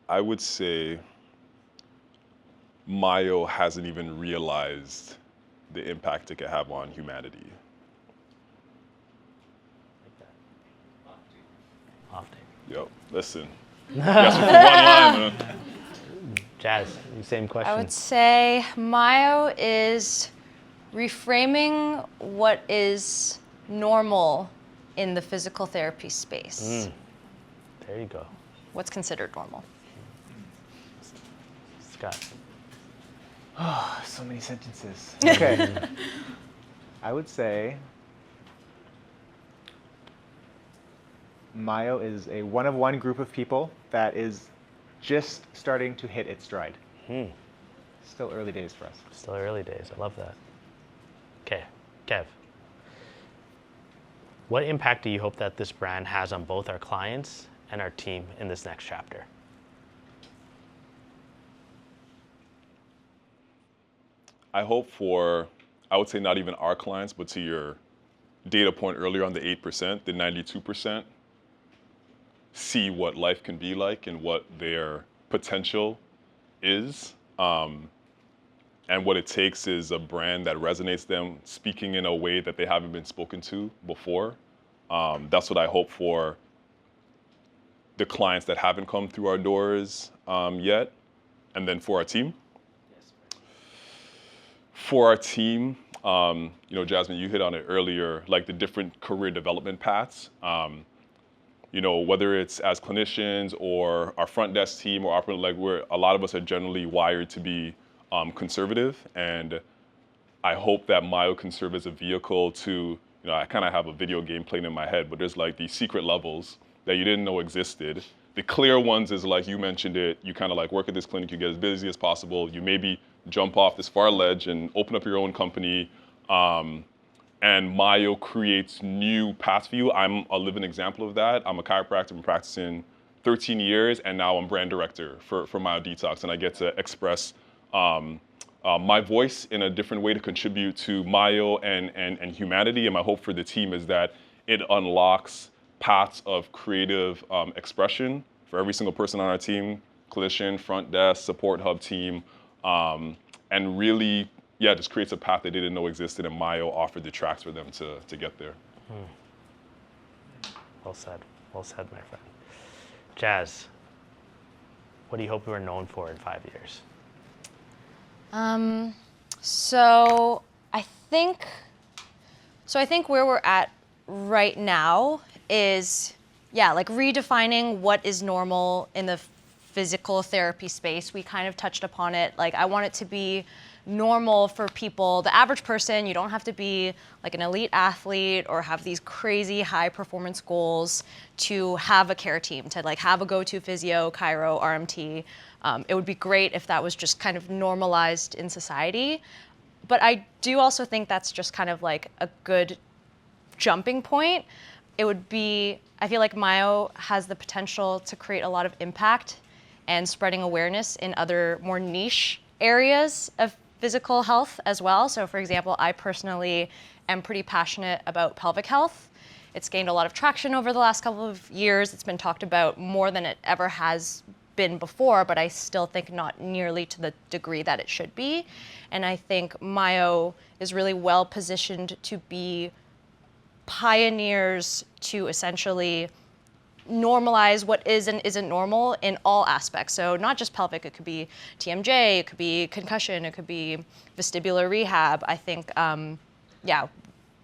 S3: I would say Myo hasn't even realized the impact it could have on humanity.
S1: Often.
S3: Yo, listen. You asked me for one line, man.
S1: Jazz, same question.
S4: I would say Myo is reframing what is normal in the physical therapy space.
S1: There you go.
S4: What's considered normal?
S1: Scott.
S2: Oh, so many sentences. Okay. I would say Myo is a one-of-one group of people that is just starting to hit its stride. Still early days for us.
S1: Still early days. I love that. Okay, Kev. What impact do you hope that this brand has on both our clients and our team in this next chapter?
S3: I hope for, I would say not even our clients, but to your data point earlier on the 8%, the 92% see what life can be like and what their potential is. And what it takes is a brand that resonates them, speaking in a way that they haven't been spoken to before. That's what I hope for the clients that haven't come through our doors yet, and then for our team. For our team, Jasmine, you hit on it earlier, like the different career development paths. Whether it's as clinicians or our front desk team or a lot of us are generally wired to be conservative, and I hope that Myo can serve as a vehicle to, I kind of have a video game playing in my head, but there's like these secret levels that you didn't know existed. The clear ones is like you mentioned it, you kind of like work at this clinic, you get as busy as possible, you maybe jump off this far ledge and open up your own company, and Myo creates new paths for you. I'm a living example of that. I'm a chiropractor, I've been practicing 13 years, and now I'm brand director for Myodetox, and I get to express my voice in a different way to contribute to Myo and humanity. And my hope for the team is that it unlocks paths of creative expression for every single person on our team, clinician, front desk, support hub team, and really, just creates a path they didn't know existed, and Myo offered the tracks for them to get there.
S1: Well said, my friend. Jazz, what do you hope we're known for in 5 years?
S4: So I think where we're at right now is, like redefining what is normal in the physical therapy space. We kind of touched upon it. Like, I want it to be normal for people, the average person. You don't have to be like an elite athlete or have these crazy high performance goals to have a care team, to like have a go-to physio, chiro, RMT. It would be great if that was just kind of normalized in society. But I do also think that's just kind of like a good jumping point. It would be, I feel like Myo has the potential to create a lot of impact and spreading awareness in other more niche areas of physical health as well. So for example, I personally am pretty passionate about pelvic health. It's gained a lot of traction over the last couple of years. It's been talked about more than it ever has been before, but I still think not nearly to the degree that it should be. And I think Myo is really well positioned to be pioneers to essentially normalize what is and isn't normal in all aspects. So not just pelvic, it could be TMJ, it could be concussion, it could be vestibular rehab. I think,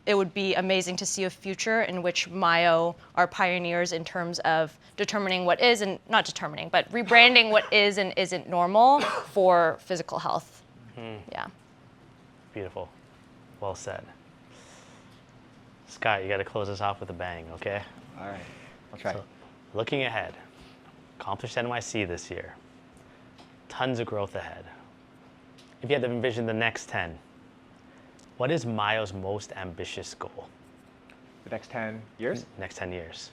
S4: it would be amazing to see a future in which Myo are pioneers in terms of determining what is, and not determining, but rebranding what is and isn't normal for physical health. Yeah.
S1: Beautiful. Well said. Scott, you got to close us off with a bang, okay?
S2: All right, I'll try.
S1: So, looking ahead, accomplished NYC this year, tons of growth ahead. If you had to envision the next 10, what is Myo's most ambitious goal?
S2: The next 10 years?
S1: Next 10 years.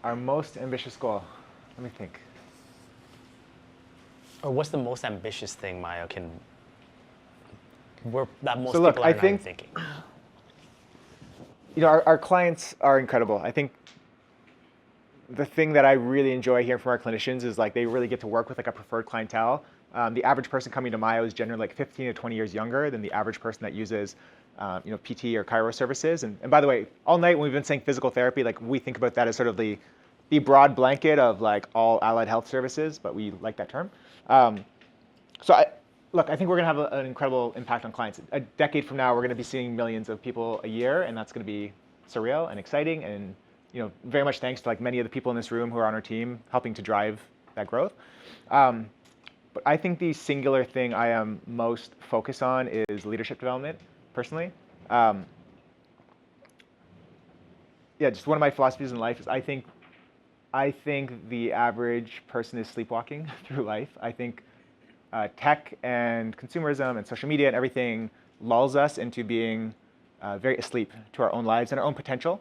S2: Our most ambitious goal, let me think.
S1: Or what's the most ambitious thing Myo can, that most
S2: So look,
S1: people are
S2: I
S1: not
S2: think,
S1: thinking?
S2: Our clients are incredible. I think the thing that I really enjoy hearing from our clinicians is like they really get to work with like a preferred clientele. The average person coming to Myo is generally like 15 to 20 years younger than the average person that uses PT or chiro services. And by the way, all night when we've been saying physical therapy, like we think about that as sort of the broad blanket of like all allied health services, but we like that term. Look, I think we're going to have an incredible impact on clients. A decade from now, we're going to be seeing millions of people a year, and that's going to be surreal and exciting. And very much thanks to like many of the people in this room who are on our team helping to drive that growth. But I think the singular thing I am most focused on is leadership development, personally. Just one of my philosophies in life is I think the average person is sleepwalking through life. I think tech and consumerism and social media and everything lulls us into being very asleep to our own lives and our own potential.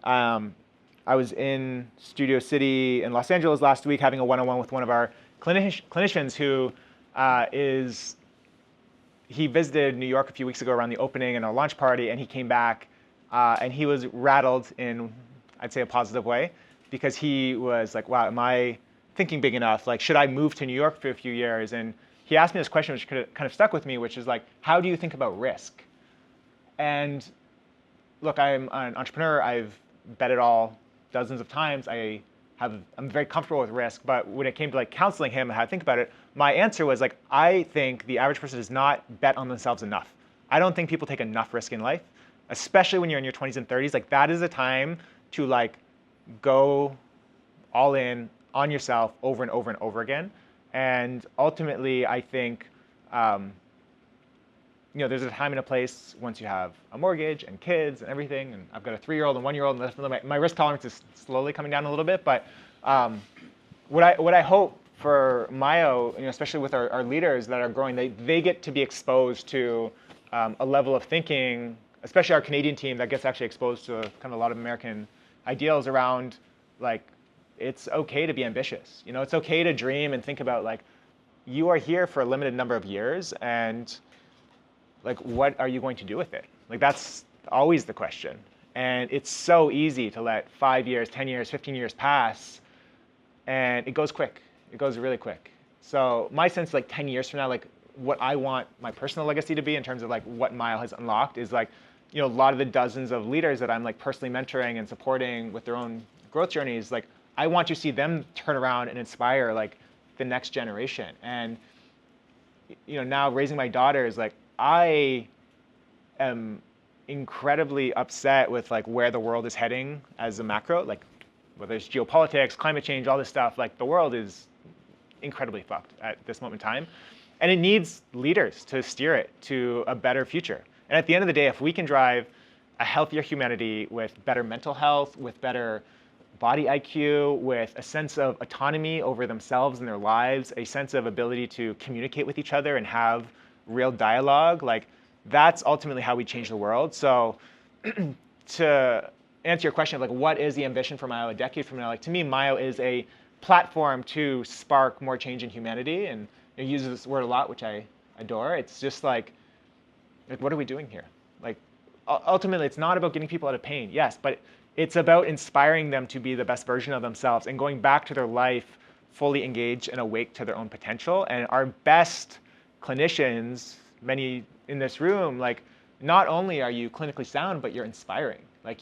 S2: I was in Studio City in Los Angeles last week having a one-on-one with one of our clinicians who he visited New York a few weeks ago around the opening and our launch party, and he came back and he was rattled in, I'd say, a positive way, because he was like, wow, am I thinking big enough? Like, should I move to New York for a few years? And he asked me this question, which kind of stuck with me, which is like, how do you think about risk? And look, I'm an entrepreneur. I've bet it all dozens of times. I'm very comfortable with risk, but when it came to like counseling him and how to think about it, my answer was like, I think the average person does not bet on themselves enough. I don't think people take enough risk in life, especially when you're in your 20s and 30s. Like that is a time to like go all in on yourself over and over and over again. And ultimately, I think there's a time and a place once you have a mortgage and kids and everything. And I've got a 3-year-old and 1-year-old, and my risk tolerance is slowly coming down a little bit. But what I hope for Myo, especially with our leaders that are growing, they get to be exposed to a level of thinking, especially our Canadian team that gets actually exposed to kind of a lot of American ideals around like, it's okay to be ambitious. It's okay to dream and think about like, you are here for a limited number of years, and like, what are you going to do with it? Like, that's always the question. And it's so easy to let 5 years, 10 years, 15 years pass, and it goes quick. It goes really quick. So my sense, like 10 years from now, like what I want my personal legacy to be in terms of like what Myo has unlocked is like, a lot of the dozens of leaders that I'm like personally mentoring and supporting with their own growth journeys, like I want to see them turn around and inspire like the next generation. And now raising my daughters, like I am incredibly upset with like where the world is heading as a macro, like whether it's geopolitics, climate change, all this stuff. Like the world is incredibly fucked at this moment in time, and it needs leaders to steer it to a better future. And at the end of the day, if we can drive a healthier humanity with better mental health, with better body IQ, with a sense of autonomy over themselves and their lives, a sense of ability to communicate with each other and have real dialogue, like that's ultimately how we change the world. So to answer your question of like, what is the ambition for Myo a decade from now? Like to me, Myo is a platform to spark more change in humanity. And it uses this word a lot, which I adore. It's just like what are we doing here? Like ultimately, it's not about getting people out of pain, yes, but it's about inspiring them to be the best version of themselves and going back to their life fully engaged and awake to their own potential. And our best clinicians, many in this room, like not only are you clinically sound, but you're inspiring. Like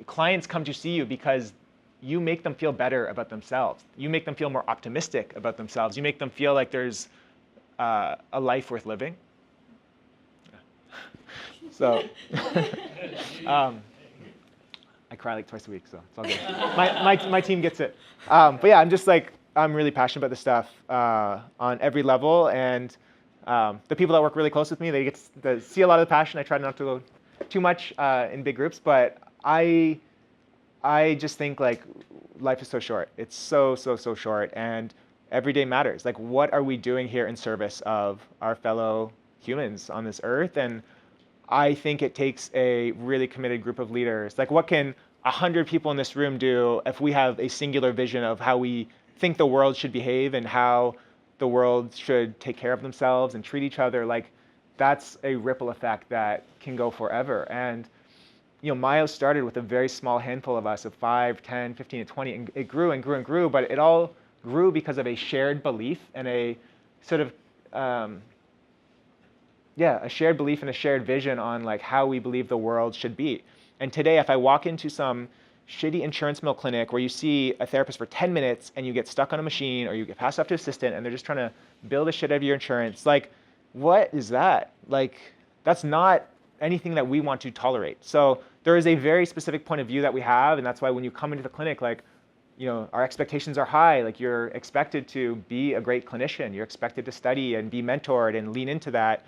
S2: clients come to see you because you make them feel better about themselves. You make them feel more optimistic about themselves. You make them feel like there's a life worth living. So I cry like twice a week, so it's all good. My team gets it. But yeah, I'm really passionate about this stuff on every level, and the people that work really close with me, they get to see a lot of the passion. I try not to go too much in big groups, but I just think like life is so short. It's so short, and every day matters. Like, what are we doing here in service of our fellow humans on this earth? And I think it takes a really committed group of leaders. Like, what can 100 people in this room do if we have a singular vision of how we think the world should behave and how the world should take care of themselves and treat each other? Like, that's a ripple effect that can go forever. And Myo started with a very small handful of us of 5, 10, 15, and 20, and it grew and grew and grew, but it all grew because of a shared belief and a sort of a shared belief and a shared vision on like how we believe the world should be. And today, if I walk into some shitty insurance mill clinic where you see a therapist for 10 minutes and you get stuck on a machine or you get passed off to assistant and they're just trying to bill the shit out of your insurance. Like, what is that? Like, that's not anything that we want to tolerate. So there is a very specific point of view that we have, and that's why when you come into the clinic, like, you know, our expectations are high. Like, you're expected to be a great clinician. You're expected to study and be mentored and lean into that.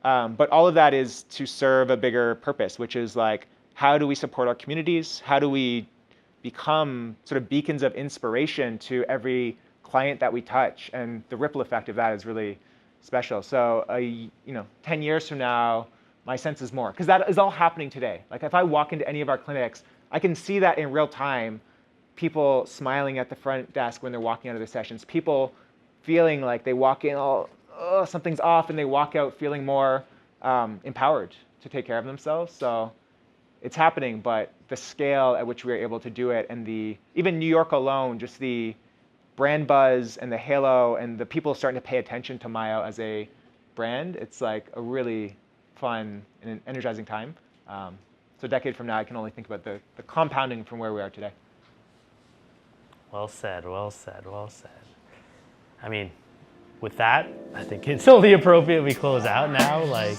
S2: But all of that is to serve a bigger purpose, which is like, how do we support our communities? How do we become sort of beacons of inspiration to every client that we touch? And the ripple effect of that is really special. So, 10 years from now, my sense is more, because that is all happening today. Like, if I walk into any of our clinics, I can see that in real time. People smiling at the front desk when they're walking out of their sessions. People feeling like they walk in, something's off, and they walk out feeling more empowered to take care of themselves. So it's happening, but the scale at which we are able to do it, and even New York alone, just the brand buzz and the halo and the people starting to pay attention to Myo as a brand, it's like a really fun and an energizing time. So a decade from now, I can only think about the compounding from where we are today.
S1: Well said, well said, well said. I mean, with that, I think it's only appropriate we close out now. Like.